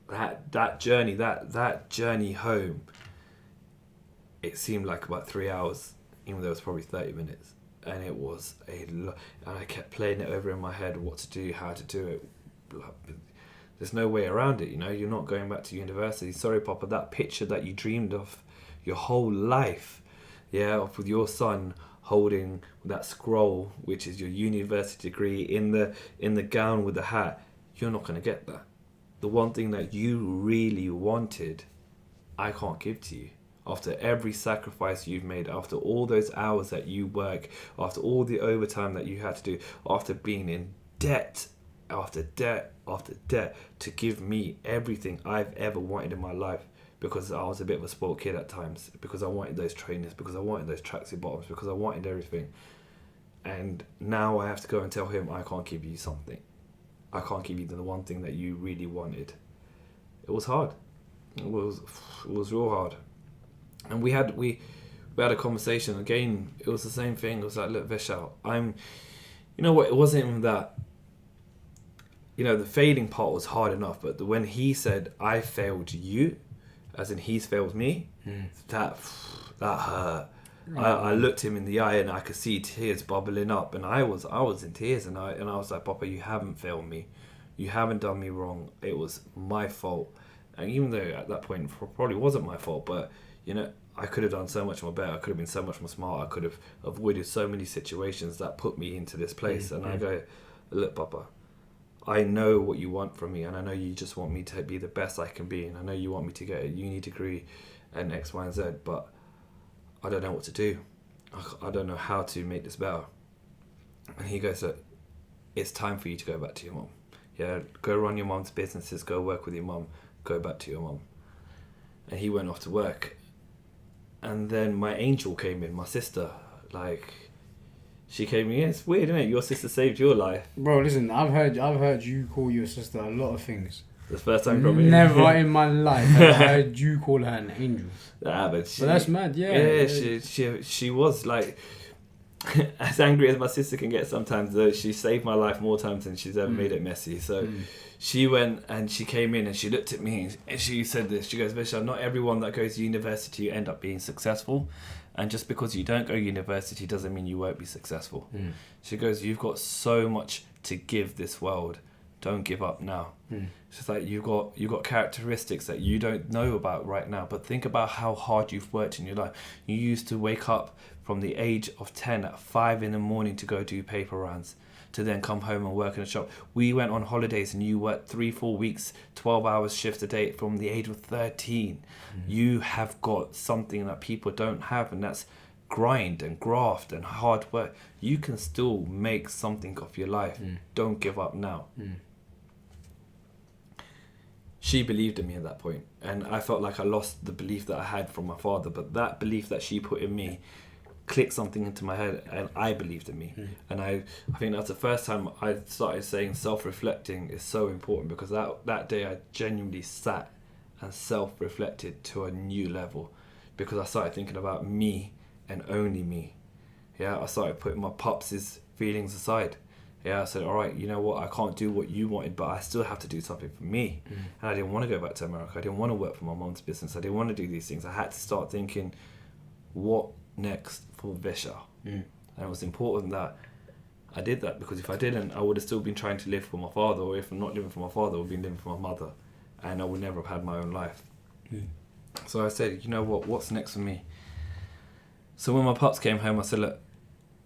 that journey home, it seemed like about 3 hours, even though it was probably 30 minutes. And it was and I kept playing it over in my head, what to do, how to do it. There's no way around it, you know. You're not going back to university. Sorry, Papa, that picture that you dreamed of your whole life, with your son holding that scroll, which is your university degree, in the gown with the hat, you're not going to get that. The one thing that you really wanted, I can't give to you. After every sacrifice you've made, after all those hours that you work, after all the overtime that you had to do, after being in debt after debt after debt to give me everything I've ever wanted in my life, because I was a bit of a spoiled kid at times, because I wanted those trainers, because I wanted those tracksuit bottoms, because I wanted everything. And now I have to go and tell him, I can't give you something. I can't give you the one thing that you really wanted. It was hard. It was real hard. And we had a conversation again. It was the same thing. It was like, look, Vishal, you know what? It wasn't even that. You know, the failing part was hard enough, but when he said, I failed you, as in he's failed me, that hurt. I looked him in the eye and I could see tears bubbling up, and I was in tears, and I was like, Papa, you haven't failed me. You haven't done me wrong. It was my fault. And even though at that point it probably wasn't my fault, but you know, I could have done so much more better. I could have been so much more smart. I could have avoided so many situations that put me into this place. And I go, look, Papa, I know what you want from me, and I know you just want me to be the best I can be, and I know you want me to get a uni degree and X, Y, and Z, but I don't know what to do. I don't know how to make this better. And he goes, look, it's time for you to go back to your mum. Yeah, go run your mum's businesses, go work with your mum, go back to your mum. And he went off to work. And then my angel came in, my sister. Like, she came in. It's weird, isn't it? Your sister saved your life. Bro, listen, I've heard you call your sister a lot of things. The first time probably. Never in my life have I heard you call her an angel. Nah, but that's mad, yeah. Yeah, she was like, as angry as my sister can get sometimes, though, she saved my life more times than she's ever made it messy. So she went and she came in and she looked at me and she said this. She goes, Vishal, not everyone that goes to university end up being successful. And just because you don't go to university doesn't mean you won't be successful. She goes, you've got so much to give this world. Don't give up now. It's like you've got characteristics that you don't know about right now, but think about how hard you've worked in your life. You used to wake up from the age of 10 at 5 a.m. to go do paper rounds, to then come home and work in a shop. We went on holidays and you worked 3-4 weeks, 12 hours shifts a day from the age of 13. You have got something that people don't have, and that's grind and graft and hard work. You can still make something of your life. Don't give up now. She believed in me at that point, and I felt like I lost the belief that I had from my father, but that belief that she put in me clicked something into my head, and I believed in me. And I think that's the first time I started saying self-reflecting is so important, because that day I genuinely sat and self-reflected to a new level, because I started thinking about me and only me. Yeah, I started putting my pups' feelings aside. Yeah, I said, all right, you know what, I can't do what you wanted, but I still have to do something for me. And I didn't want to go back to America. I didn't want to work for my mom's business. I didn't want to do these things. I had to start thinking, what next for Vishal? And it was important that I did that, because if I didn't, I would have still been trying to live for my father, or if I'm not living for my father, I would have been living for my mother, and I would never have had my own life. So I said, you know what, what's next for me? So when my pups came home, I said, look,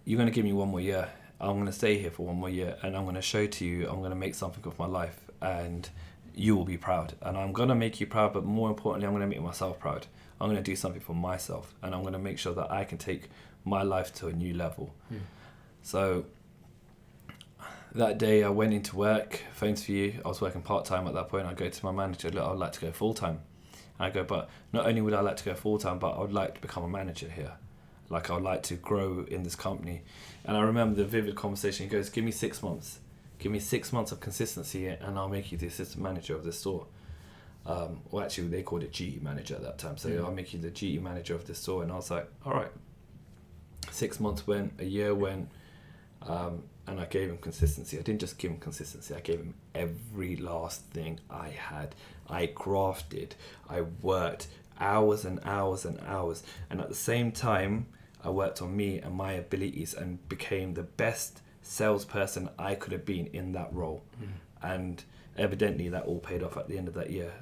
you're going to give me 1 more year. I'm going to stay here for 1 more year, and I'm going to show to you, I'm going to make something of my life, and you will be proud. And I'm going to make you proud, but more importantly, I'm going to make myself proud. I'm going to do something for myself, and I'm going to make sure that I can take my life to a new level. So that day I went into work, phones for you. I was working part-time at that point. I go to my manager, look, I would like to go full-time. And I go, but not only would I like to go full-time, but I would like to become a manager here. Like, I would like to grow in this company. And I remember the vivid conversation. He goes, give me 6 months. Give me 6 months of consistency, and I'll make you the assistant manager of the store. Well, actually, they called it GE manager at that time. So I'll make you the GE manager of the store. And I was like, all right. 6 months went, a year went, and I gave him consistency. I didn't just give him consistency. I gave him every last thing I had. I grafted. I worked hours and hours and hours. And at the same time, I worked on me and my abilities and became the best salesperson I could have been in that role. And evidently that all paid off at the end of that year.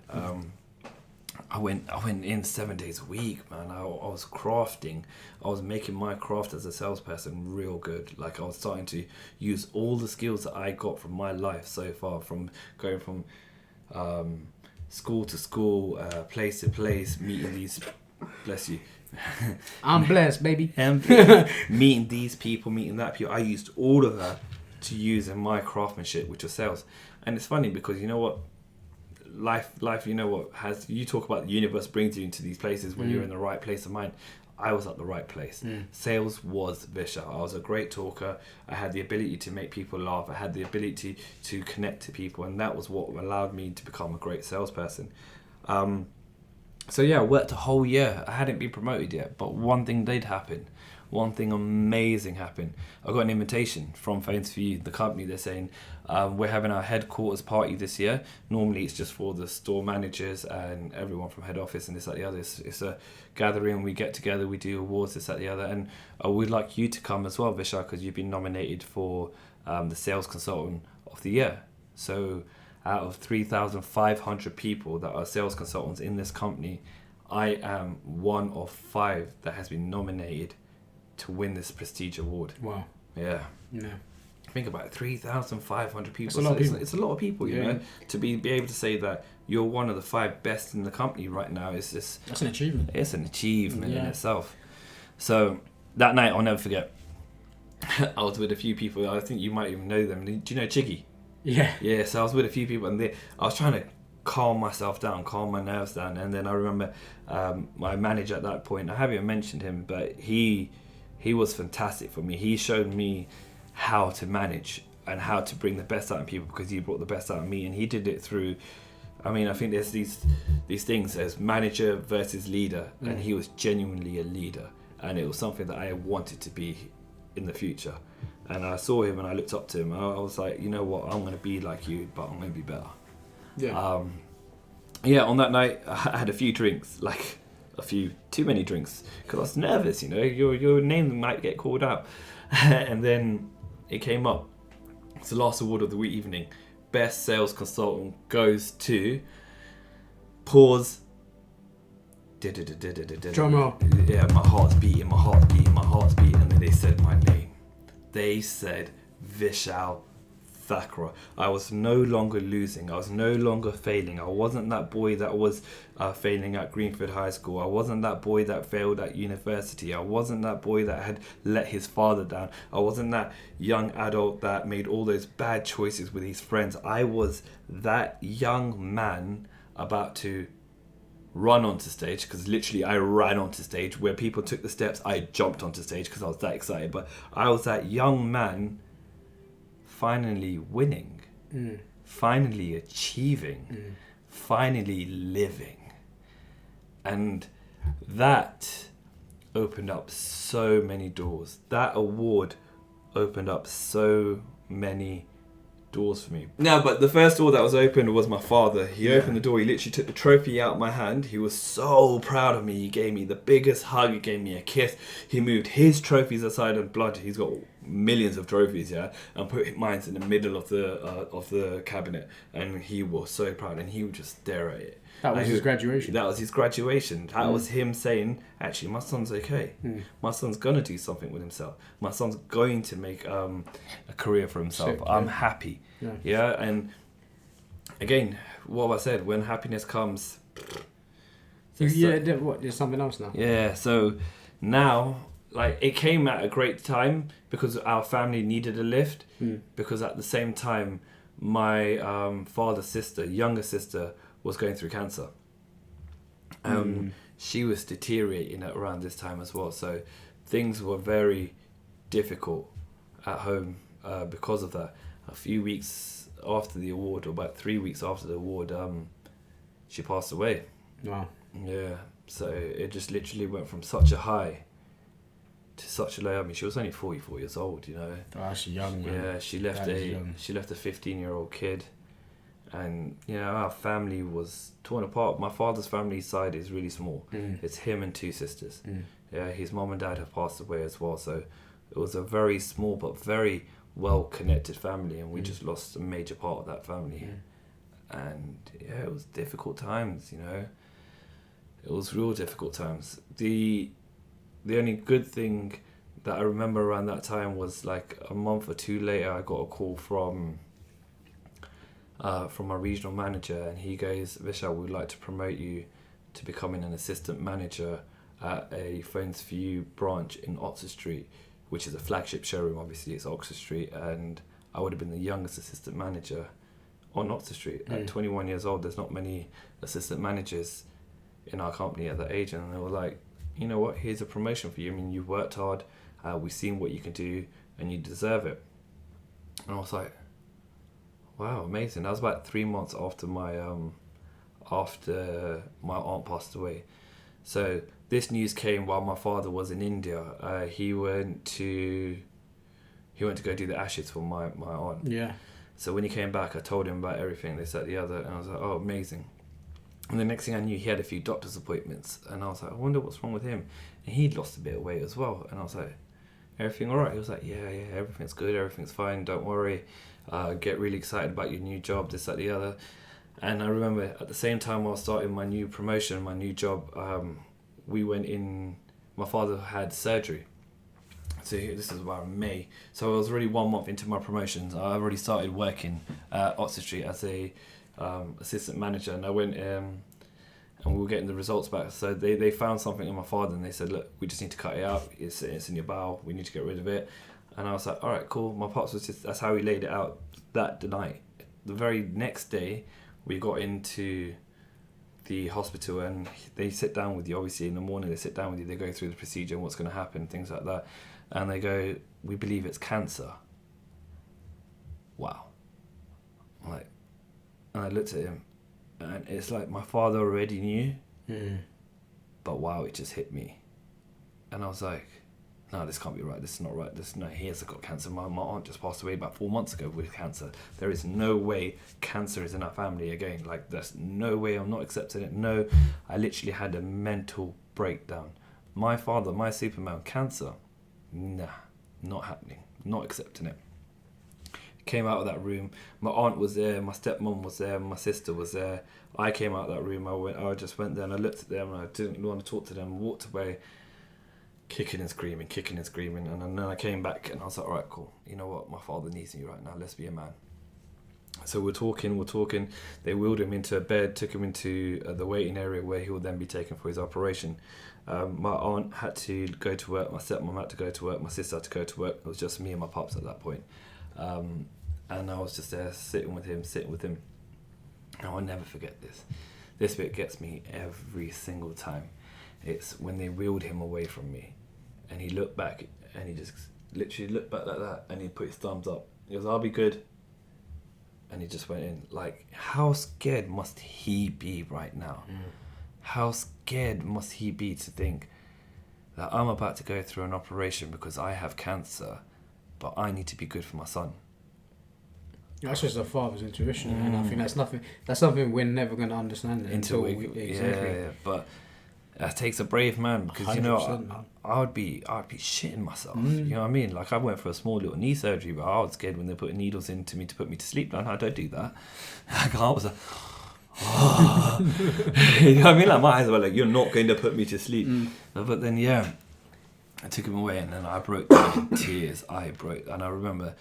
I went in 7 days a week, man. I was crafting. I was making my craft as a salesperson real good. Like, I was starting to use all the skills that I got from my life so far, from going from school to school, place to place, meeting these, bless you, I'm blessed, baby. Meeting these people, meeting that people. I used all of that to use in my craftsmanship, which was sales. And it's funny because, you know what, life, you know what, you talk about the universe brings you into these places when you're in the right place of mind. I was at the right place. Sales was Vishal. I was a great talker. I had the ability to make people laugh. I had the ability to connect to people, and that was what allowed me to become a great salesperson. So yeah, I worked a whole year. I hadn't been promoted yet, but one thing did happen. One thing amazing happened. I got an invitation from Phones for You, the company. They're saying, we're having our headquarters party this year. Normally it's just for the store managers and everyone from head office and this, that, the other. It's a gathering. We get together, we do awards, this, that, the other. And we'd like you to come as well, Vishal, because you've been nominated for the Sales Consultant of the Year. So out of 3,500 people that are sales consultants in this company, I am one of 5 that has been nominated to win this prestige award. Wow. Yeah. Yeah. Think about it, 3,500 people. It's a lot of people. It's a lot of people, you Yeah. know. To be able to say that you're one of the 5 best in the company right now is just... That's an achievement. It's an achievement in Yeah. itself. So that night, I'll never forget. I was with a few people. I think you might even know them. Do you know Chiggy? Yeah. Yeah, so I was with a few people, and I was trying to calm myself down, calm my nerves down. And then I remember my manager at that point, I haven't even mentioned him, but he was fantastic for me. He showed me how to manage and how to bring the best out of people, because he brought the best out of me, and he did it through, I mean, I think there's these things as manager versus leader, and he was genuinely a leader, and it was something that I wanted to be in the future. And I saw him and I looked up to him, and I was like, you know what, I'm going to be like you, but I'm going to be better. Yeah. Yeah, on that night, I had a few drinks, like a few too many drinks, because I was nervous, you know, your name might get called out. And then it came up. It's the last award of the evening. Best sales consultant goes to... Pause. Drum roll. Yeah, my heart's beating, and then they said my name. They said Vishal Thakra. I was no longer losing. I was no longer failing. I wasn't that boy that was failing at Greenford High School. I wasn't that boy that failed at university. I wasn't that boy that had let his father down. I wasn't that young adult that made all those bad choices with his friends. I was that young man about to run onto stage, because literally I ran onto stage. Where people took the steps, I jumped onto stage because I was that excited. But I was that young man finally winning, finally achieving, finally living. And that opened up so many doors. That award opened up so many doors for me. No, but the first door that was opened was my father. He opened the door. He literally took the trophy out of my hand. He was so proud of me. He gave me the biggest hug. He gave me a kiss. He moved his trophies aside and blood. He's got millions of trophies, yeah, and put mine in the middle of the cabinet. And he was so proud, and he would just stare at it. That was his graduation. That was his graduation. That was him saying, actually, my son's okay. My son's going to do something with himself. My son's going to make a career for himself. Sick, I'm happy. Yeah, and again, what I said, when happiness comes... There's something else now. Yeah, so now, like, it came at a great time because our family needed a lift. Because at the same time, my father's sister, younger sister, was going through cancer. She was deteriorating at around this time as well, so things were very difficult at home because of that. A few weeks after the award, or about 3 weeks after the award, she passed away. Wow. Yeah, so it just literally went from such a high to such a low. I mean, she was only 44 years old, you know. Oh, that's young, man. Yeah, she left a 15-year-old kid. And, you know, our family was torn apart. My father's family side is really small. It's him and 2 sisters. Yeah, his mom and dad have passed away as well. So it was a very small but very well-connected family. And we just lost a major part of that family. And, yeah, it was difficult times, you know. It was real difficult times. The only good thing that I remember around that time was, like, a month or 2 later, I got a call from my regional manager, and he goes, Vishal, we'd like to promote you to becoming an assistant manager at a Phones for You branch in Oxford Street, which is a flagship showroom. Obviously it's Oxford Street, and I would have been the youngest assistant manager on Oxford Street. At 21 years old, there's not many assistant managers in our company at that age, and they were like, you know what, here's a promotion for you. I mean, you've worked hard, we've seen what you can do, and you deserve it. And I was like, wow, amazing. That was about 3 months after my aunt passed away. So this news came while my father was in India. He went to go do the ashes for my aunt. Yeah. So when he came back, I told him about everything, this, that, the other, and I was like, oh, amazing. And the next thing I knew, he had a few doctor's appointments, and I was like, I wonder what's wrong with him. And he'd lost a bit of weight as well, and I was like, everything all right? He was like, yeah, everything's good, everything's fine, don't worry. Get really excited about your new job, this, that, the other. And I remember at the same time I was starting my new promotion, my new job, we went in, my father had surgery. So this is about May. So I was already 1 month into my promotions. I already started working at Oxford Street as a assistant manager, and I went and we were getting the results back. So they found something in my father, and they said, look, we just need to cut it out. It's in your bowel. We need to get rid of it. And I was like, all right, cool. My pops was just, that's how he laid it out that night. The very next day, we got into the hospital, and they sit down with you. Obviously, in the morning, they sit down with you. They go through the procedure and what's going to happen, things like that. And they go, we believe it's cancer. Wow. And I looked at him, and it's like my father already knew, but wow, it just hit me. And I was like, no, this can't be right. This is not right. He hasn't got cancer. My aunt just passed away about 4 months ago with cancer. There is no way cancer is in our family again. Like, there's no way. I'm not accepting it. No, I literally had a mental breakdown. My father, my Superman, cancer. Nah, not happening. Not accepting it. Came out of that room. My aunt was there. My stepmom was there. My sister was there. I came out of that room. I just went there and I looked at them and I didn't want to talk to them. Walked away. Kicking and screaming, and then I came back and I was like, all right, cool. You know what? My father needs me right now. Let's be a man. So we're talking. They wheeled him into a bed, took him into the waiting area where he would then be taken for his operation. My aunt had to go to work. My stepmom had to go to work. My sister had to go to work. It was just me and my pops at that point. And I was just there sitting with him. And I'll never forget this. This bit gets me every single time. It's when they wheeled him away from me, and he looked back, and he just literally looked back like that, and he put his thumbs up. He goes, "I'll be good," and he just went in. Like, how scared must he be right now? How scared must he be to think that I'm about to go through an operation because I have cancer, but I need to be good for my son? That's just a father's intuition, and I think that's something we're never going to understand until we exactly. Yeah. But that takes a brave man, because you know 100%, man. I'd be shitting myself. You know what I mean? Like, I went for a small little knee surgery, but I was scared when they put needles into me to put me to sleep. No, I don't do that. Like, I was like, oh. You know what I mean? Like, my eyes were like, "You're not going to put me to sleep." But then, yeah, I took him away, and then I broke down in tears. And I remember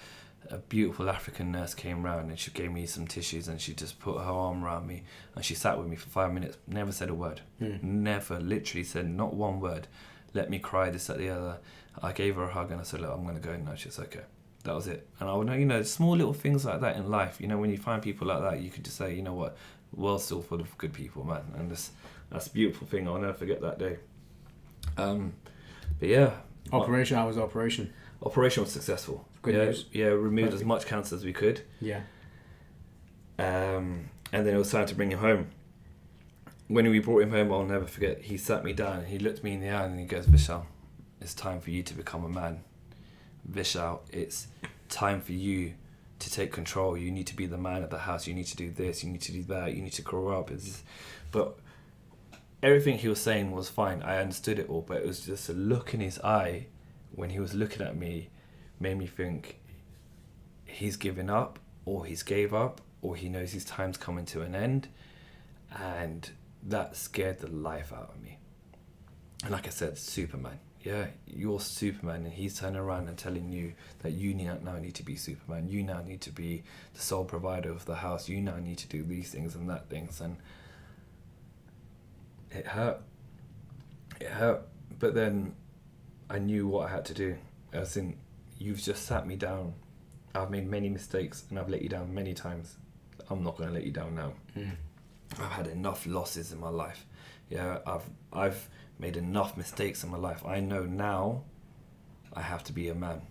a beautiful African nurse came round, and she gave me some tissues, and she just put her arm around me, and she sat with me for 5 minutes, never said a word. Never, literally said not one word. Let me cry, this, that, the other. I gave her a hug, and I said, "Look, I'm going to go now." She's okay. That was it. And I would know, you know, small little things like that in life, you know, when you find people like that, you could just say, you know what, the world's still full of good people, man. And that's a beautiful thing. I'll never forget that day. But yeah. Operation, how was the operation? Operation was successful. Good news. Yeah, removed as much cancer as we could. Yeah. And then it was time to bring him home. When we brought him home, I'll never forget, he sat me down and he looked me in the eye and he goes, "Vishal, it's time for you to become a man. Vishal, it's time for you to take control. You need to be the man of the house. You need to do this. You need to do that. You need to grow up." But everything he was saying was fine. I understood it all, but it was just a look in his eye when he was looking at me made me think he's given up, or he's gave up, or he knows his time's coming to an end, and that scared the life out of me. And like I said, Superman. Yeah, you're Superman, and he's turning around and telling you that you now need to be Superman. You now need to be the sole provider of the house. You now need to do these things and that things. And it hurt. It hurt. But then I knew what I had to do. As in, you've just sat me down. I've made many mistakes and I've let you down many times. I'm not going to let you down now. I've had enough losses in my life. Yeah, I've made enough mistakes in my life. I know now I have to be a man.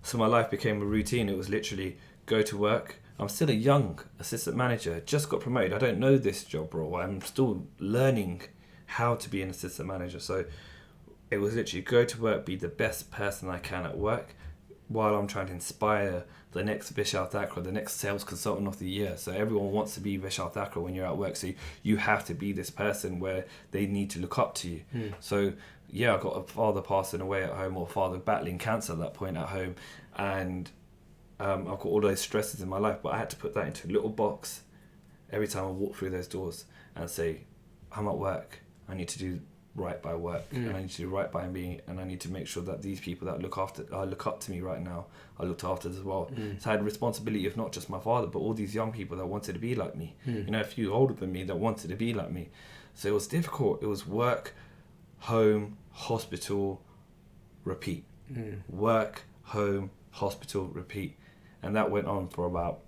So my life became a routine. It was literally go to work. I'm still a young assistant manager, just got promoted. I don't know this job role. I'm still learning how to be an assistant manager. So it was literally go to work, be the best person I can at work, while I'm trying to inspire the next Vishal Thakra, the next sales consultant of the year. So everyone wants to be Vishal Thakra when you're at work. So you have to be this person where they need to look up to you. So yeah, I got a father passing away at home, or father battling cancer at that point at home. And I've got all those stresses in my life, but I had to put that into a little box every time I walk through those doors and say, I'm at work. I need to do right by work, and I need to do right by me, and I need to make sure that these people that look up to me right now are looked after as well. So I had a responsibility of not just my father, but all these young people that wanted to be like me. You know, a few older than me that wanted to be like me. So it was difficult. It was work, home, hospital, repeat. Work, home, hospital, repeat. And that went on for about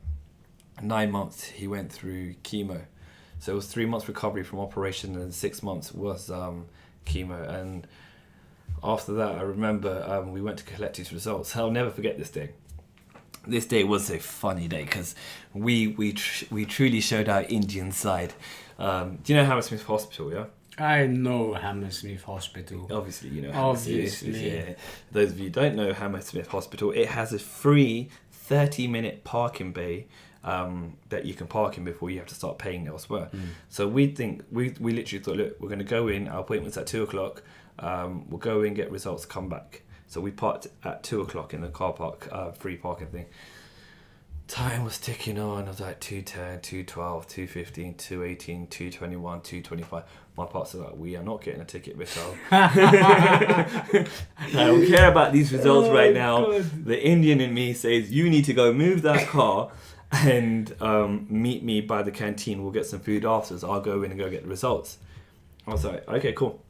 9 months. He went through chemo. So it was 3 months recovery from operation, and 6 months was chemo. And after that, I remember we went to collect his results. I'll never forget this day. This day was a funny day because we truly showed our Indian side. Do you know Hammersmith Hospital, yeah? I know Hammersmith Hospital. Obviously, you know Obviously. Hammersmith. Yeah. Those of you who don't know Hammersmith Hospital, it has a free 30-minute parking bay that you can park in before you have to start paying elsewhere. So we literally thought, look, we're going to go in, our appointment's at 2:00, we'll go in, get results, come back. So we parked at 2:00 in the car park, free parking thing. Time was ticking on. I was like 2:10, 2:12, 2:15, 2:18, 2:21, 2:25. My parts are like, we are not getting a ticket, Vishal. I don't care about these results right now. God. The Indian in me says, you need to go move that car and meet me by the canteen. We'll get some food afterwards. I'll go in and go get the results. I was like, okay, cool.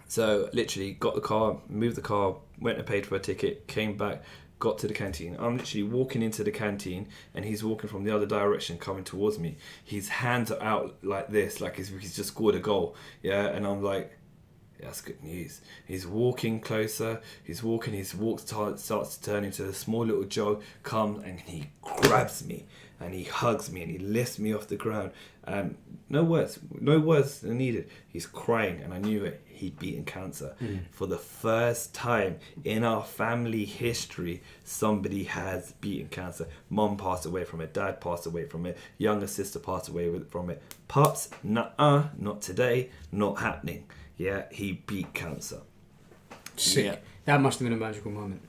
So literally got the car, moved the car, went and paid for a ticket, came back, got to the canteen. I'm literally walking into the canteen, and he's walking from the other direction, coming towards me. His hands are out like this, like he's just scored a goal. Yeah, and I'm like, yeah, that's good news. He's walking closer. His walk starts to turn into a small little jog. Comes and he grabs me, and he hugs me, and he lifts me off the ground. And no words are needed. He's crying, and I knew it. He'd beaten cancer. For the first time in our family history, somebody has beaten cancer. Mom passed away from it. Dad passed away from it. Younger sister passed away from it. Pops, nuh-uh, not today, not happening. Yeah, he beat cancer. Sick. Yeah. That must have been a magical moment.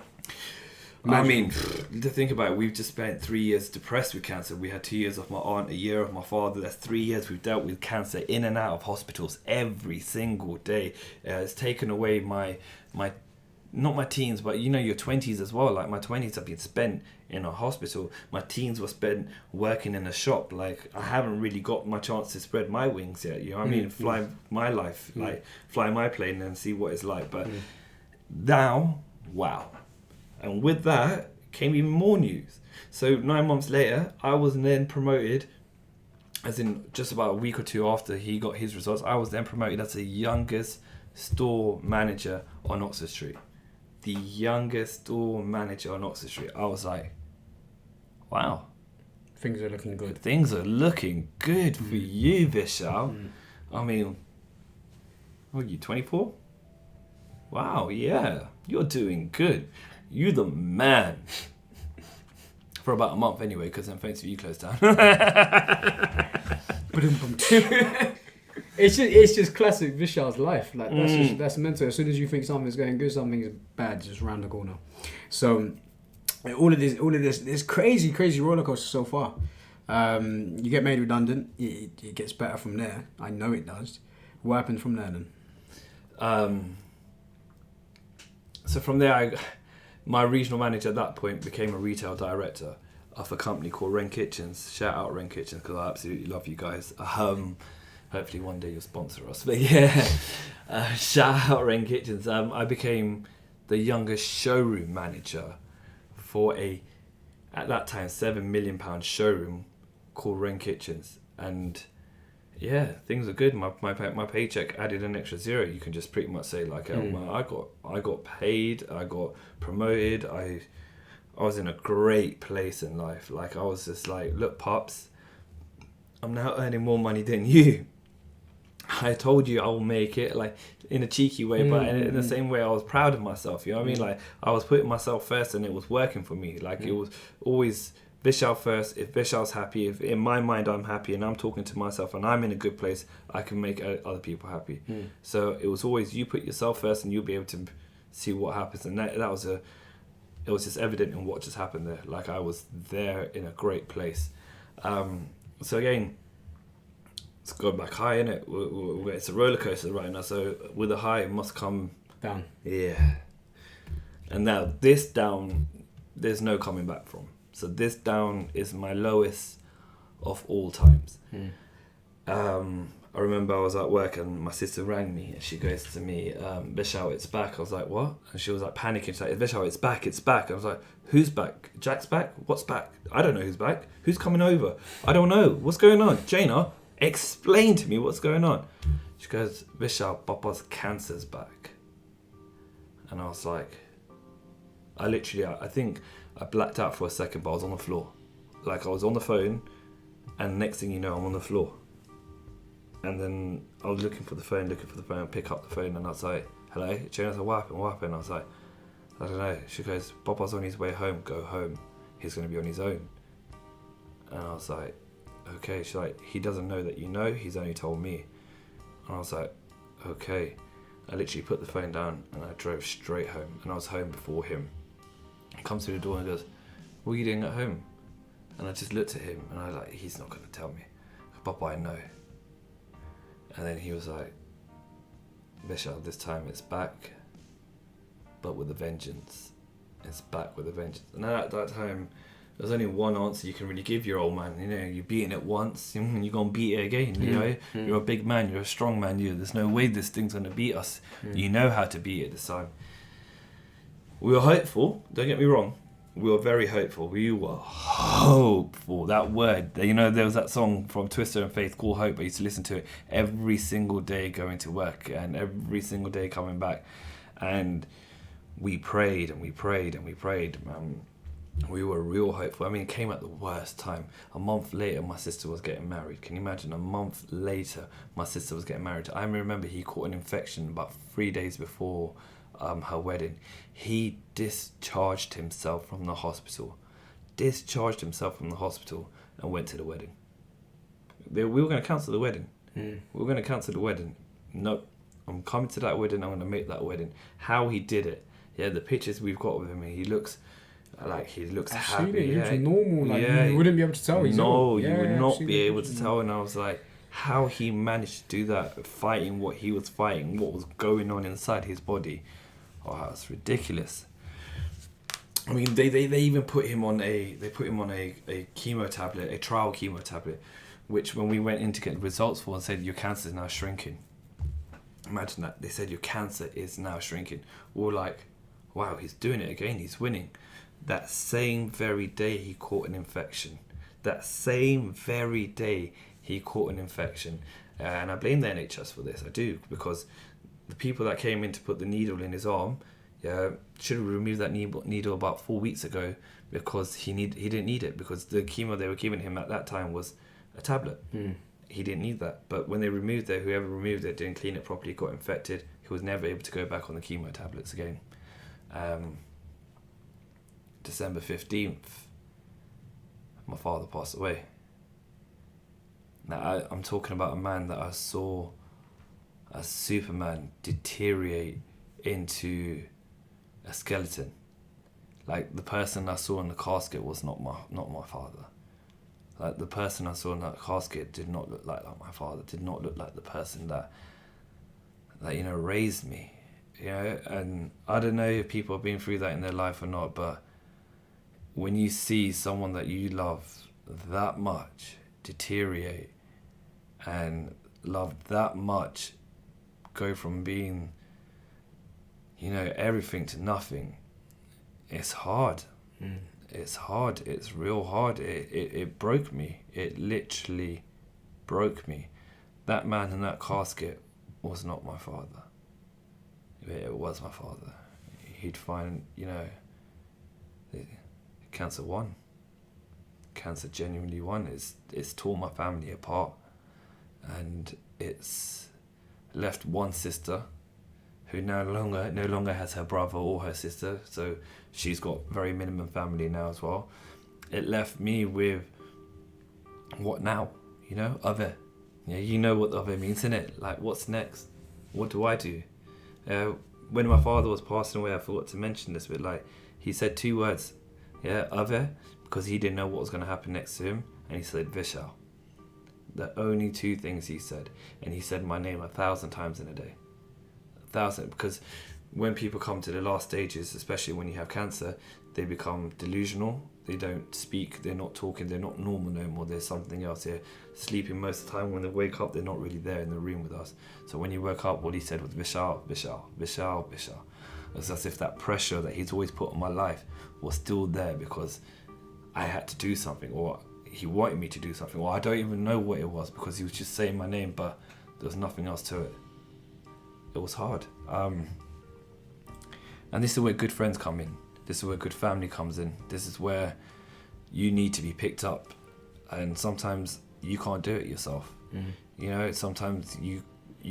I mean, to think about it, we've just spent 3 years depressed with cancer. We had 2 years of my aunt, a year of my father. That's 3 years we've dealt with cancer in and out of hospitals every single day. It's taken away my not my teens, but you know, your 20s as well. Like my 20s have been spent in a hospital. My teens were spent working in a shop. Like I haven't really got my chance to spread my wings yet. You know what I mean? Fly my life, like fly my plane and see what it's like. But now, wow. And with that came even more news. So 9 months later, I was then promoted, as in just about a week or two after he got his results, I was then promoted as the youngest store manager on Oxford Street. The youngest store manager on Oxford Street. I was like, wow. Things are looking good. Things are looking good for you, Vishal. I mean, what are you, 24? Wow, yeah. You're doing good. You're the man. For about a month anyway, because then thanks for you closed down. It's just classic Vishal's life. Like that's mental. As soon as you think something's going good, something's bad, just round the corner. So all of this crazy roller coaster so far. You get made redundant. It gets better from there. I know it does. What happened from there then? So from there, my regional manager at that point became a retail director of a company called Wren Kitchens. Shout out Wren Kitchens, because I absolutely love you guys. Hopefully one day you'll sponsor us. But yeah, shout out Wren Kitchens. I became the youngest showroom manager for at that time, £7 million showroom called Wren Kitchens. And yeah, things are good. My paycheck added an extra zero. You can just pretty much say like, I got paid, I got promoted. I was in a great place in life. Like I was just like, look, pops, I'm now earning more money than you. I told you I will make it, like in a cheeky way, but in the same way I was proud of myself. You know what I mean? Like I was putting myself first, and it was working for me. Like it was always Vishal first. If Vishal's happy, if in my mind I'm happy and I'm talking to myself and I'm in a good place, I can make other people happy. So it was always you put yourself first and you'll be able to see what happens. And that was it was just evident in what just happened there. Like I was there in a great place. So again, it's going back high, innit? It's a roller coaster right now. So with a high, it must come Down. Yeah. And now this down, there's no coming back from. So this down is my lowest of all times. I remember I was at work and my sister rang me and she goes to me, Vishal, it's back. I was like, what? And she was like panicking. She's like, Vishal, it's back. I was like, who's back? Jack's back? What's back? I don't know who's back. Who's coming over? I don't know. What's going on? Jaina, explain to me what's going on. She goes, Vishal, Papa's cancer's back. And I was like, I think I blacked out for a second, but I was on the floor. Like I was on the phone and next thing you know, I'm on the floor. And then I was looking for the phone, pick up the phone, and I was like, hello? Jaina's like, what happened? I was like, I don't know. She goes, Papa's on his way home, go home. He's going to be on his own. And I was like, okay. She's like, he doesn't know that you know, he's only told me. And I was like, okay. I literally put the phone down and I drove straight home, and I was home before him. He comes through the door and goes, what are you doing at home? And I just looked at him and I was like, he's not going to tell me. Papa, I know. And then he was like, Vishal, this time it's back, but with a vengeance. It's back with a vengeance. And at that time, there's only one answer you can really give your old man. You know, you're beating it once, you're going to beat it again. You know, you're a big man, you're a strong man. There's no way this thing's going to beat us. You know how to beat it this time. We were hopeful, don't get me wrong. we were very hopeful. We were hopeful. That word, you know, there was that song from Twister and Faith called Hope. I used to listen to it every single day going to work and every single day coming back. And we prayed and we prayed and we prayed. We were real hopeful. I mean, it came at the worst time. A month later, my sister was getting married. Can you imagine? A month later, my sister was getting married. I remember he caught an infection about 3 days before her wedding. He discharged himself from the hospital. And went to the wedding. We were going to cancel the wedding. No, I'm coming to that wedding. I'm going to make that wedding. How he did it. Yeah, the pictures we've got of him, he looks happy. He looks normal. Like, yeah, you wouldn't be able to tell. You would not be able to tell. And I was like, how he managed to do that, fighting what he was fighting, what was going on inside his body. Oh, that's ridiculous. I mean, they even put him on a chemo tablet, a trial chemo tablet, which when we went in to get results for and said your cancer is now shrinking. Imagine that. They said your cancer is now shrinking. We were like, wow, he's doing it again. He's winning. That same very day he caught an infection. And I blame the NHS for this. I do, because the people that came in to put the needle in his arm, should have removed that needle about 4 weeks ago, because he didn't need it, because the chemo they were giving him at that time was a tablet. He didn't need that. But when they removed it, whoever removed it didn't clean it properly, got infected. He was never able to go back on the chemo tablets again. December 15th, my father passed away. Now, I'm talking about a man that I saw as Superman deteriorate into a skeleton. Like, the person I saw in the casket was not my father. Like, the person I saw in that casket did not look like my father, did not look like the person that raised me. And I don't know if people have been through that in their life or not, but when you see someone that you love that much deteriorate and love that much go from being, everything to nothing, it's hard. It's hard. It's real hard. It broke me. It literally broke me. That man in that casket was not my father. It was my father. He'd find, cancer won. Cancer genuinely won. It's torn my family apart, and it's left one sister who no longer has her brother or her sister, so she's got very minimum family now as well. It left me with what now? Other. Yeah, you know what other means, innit? Like, what's next? What do I do? When my father was passing away, I forgot to mention this, but like, he said 2 words. Other, because he didn't know what was going to happen next to him, and he said Vishal. The only 2 things he said, and he said my name 1,000 times in a day. 1,000, because when people come to the last stages, especially when you have cancer, they become delusional. They don't speak, they're not talking, they're not normal no more. There's something else here. Sleeping most of the time. When they wake up, they're not really there in the room with us. So when you woke up, what he said was Vishal, Vishal, Vishal, Vishal. It's as if that pressure that he's always put on my life was still there, because I had to do something, or he wanted me to do something, or I don't even know what it was, because he was just saying my name, but there was nothing else to it. It was hard. And this is where good friends come in. This is where good family comes in. This is where you need to be picked up. And sometimes you can't do it yourself. Sometimes you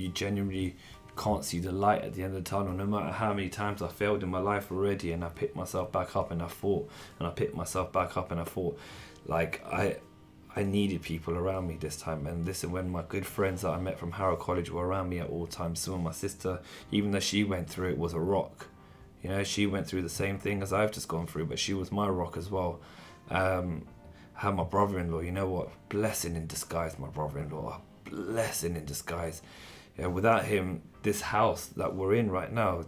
genuinely can't see the light at the end of the tunnel. No matter how many times I failed in my life already, and I picked myself back up and I fought, and I picked myself back up and I fought. Like, I needed people around me this time, and this is when my good friends that I met from Harrow College were around me at all times. So my sister, even though she went through it, was a rock. She went through the same thing as I've just gone through, but she was my rock as well. I had my brother-in-law, blessing in disguise, my brother-in-law, blessing in disguise. Without him, this house that we're in right now,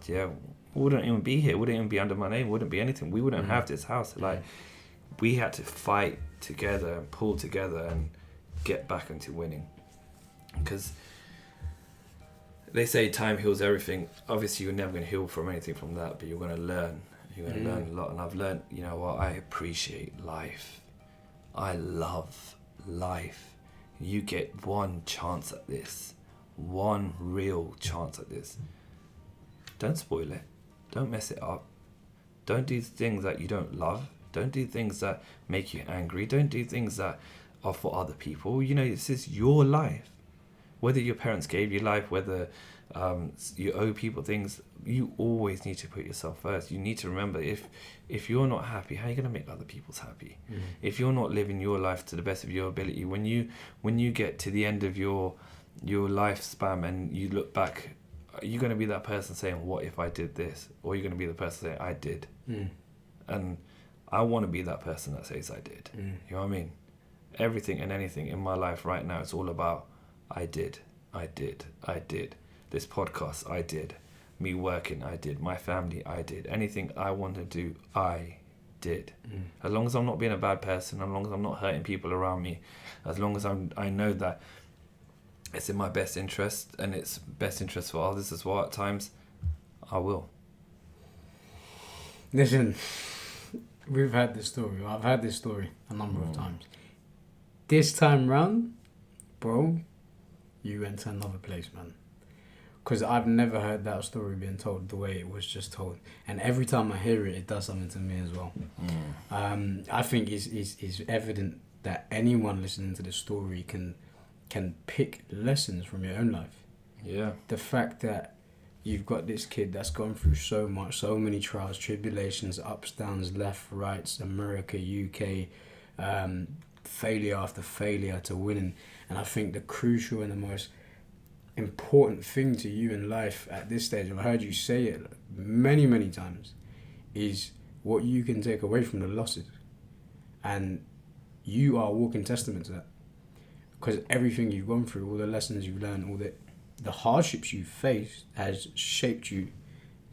wouldn't even be here, wouldn't even be under my name, wouldn't be anything. We wouldn't have this house. Like, we had to fight together and pull together and get back into winning. Because they say time heals everything. Obviously, you're never going to heal from anything from that, but you're going to learn. You're going to learn a lot. And I've learned, you know what, I appreciate life. I love life. You get one chance at this. One real chance at this. Don't spoil it. Don't mess it up. Don't do things that you don't love. Don't do things that make you angry. Don't do things that are for other people. You know, this is your life. Whether your parents gave you life, whether you owe people things, you always need to put yourself first. You need to remember, if you're not happy, how are you going to make other people's happy? If you're not living your life to the best of your ability, when you get to the end of your lifespan and you look back, are you going to be that person saying, what if I did this? Or are you going to be the person saying, I did? And I want to be that person that says I did. You know what I mean? Everything and anything in my life right now, it's all about I did. This podcast, I did. Me working, I did. My family, I did. Anything I want to do, I did. As long as I'm not being a bad person, as long as I'm not hurting people around me, as long as I know that it's in my best interest and it's best interest for others as well at times, I will. Listen, we've had this story. I've had this story a number of times. This time round, bro, you went to another place, man. Because I've never heard that story being told the way it was just told. And every time I hear it, it does something to me as well. I think it's evident that anyone listening to the story can pick lessons from your own life. Yeah. The fact that you've got this kid that's gone through so much, so many trials, tribulations, ups, downs, left, rights, America, UK, failure after failure to winning. And I think the crucial and the most important thing to you in life at this stage, I've heard you say it many, many times, is what you can take away from the losses. And you are a walking testament to that. Because everything you've gone through, all the lessons you've learned, all the hardships you've faced has shaped you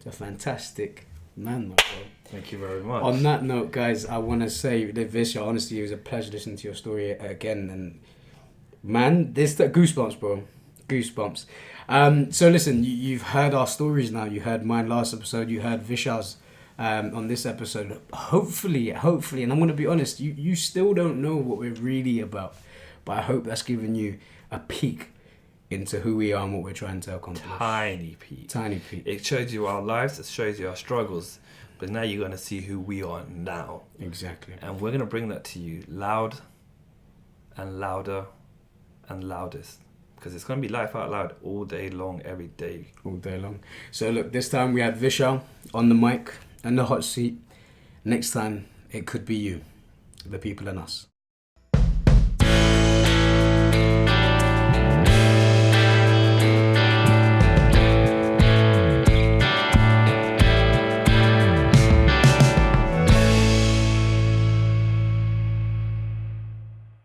to a fantastic man, my bro. Thank you very much. On that note, guys, I want to say, Vishal, honestly, it was a pleasure listening to your story again. And man, this goosebumps, bro. Goosebumps. So listen, you've heard our stories now. You heard mine last episode. You heard Vishal's on this episode. Hopefully, and I'm going to be honest, you still don't know what we're really about. But I hope that's given you a peek into who we are and what we're trying to accomplish. Tiny peek. It shows you our lives, it shows you our struggles. But now you're going to see who we are now. Exactly. And we're going to bring that to you loud and louder and loudest. Because it's going to be life out loud all day long, every day. All day long. So look, this time we had Vishal on the mic and the hot seat. Next time, it could be you, the people and us.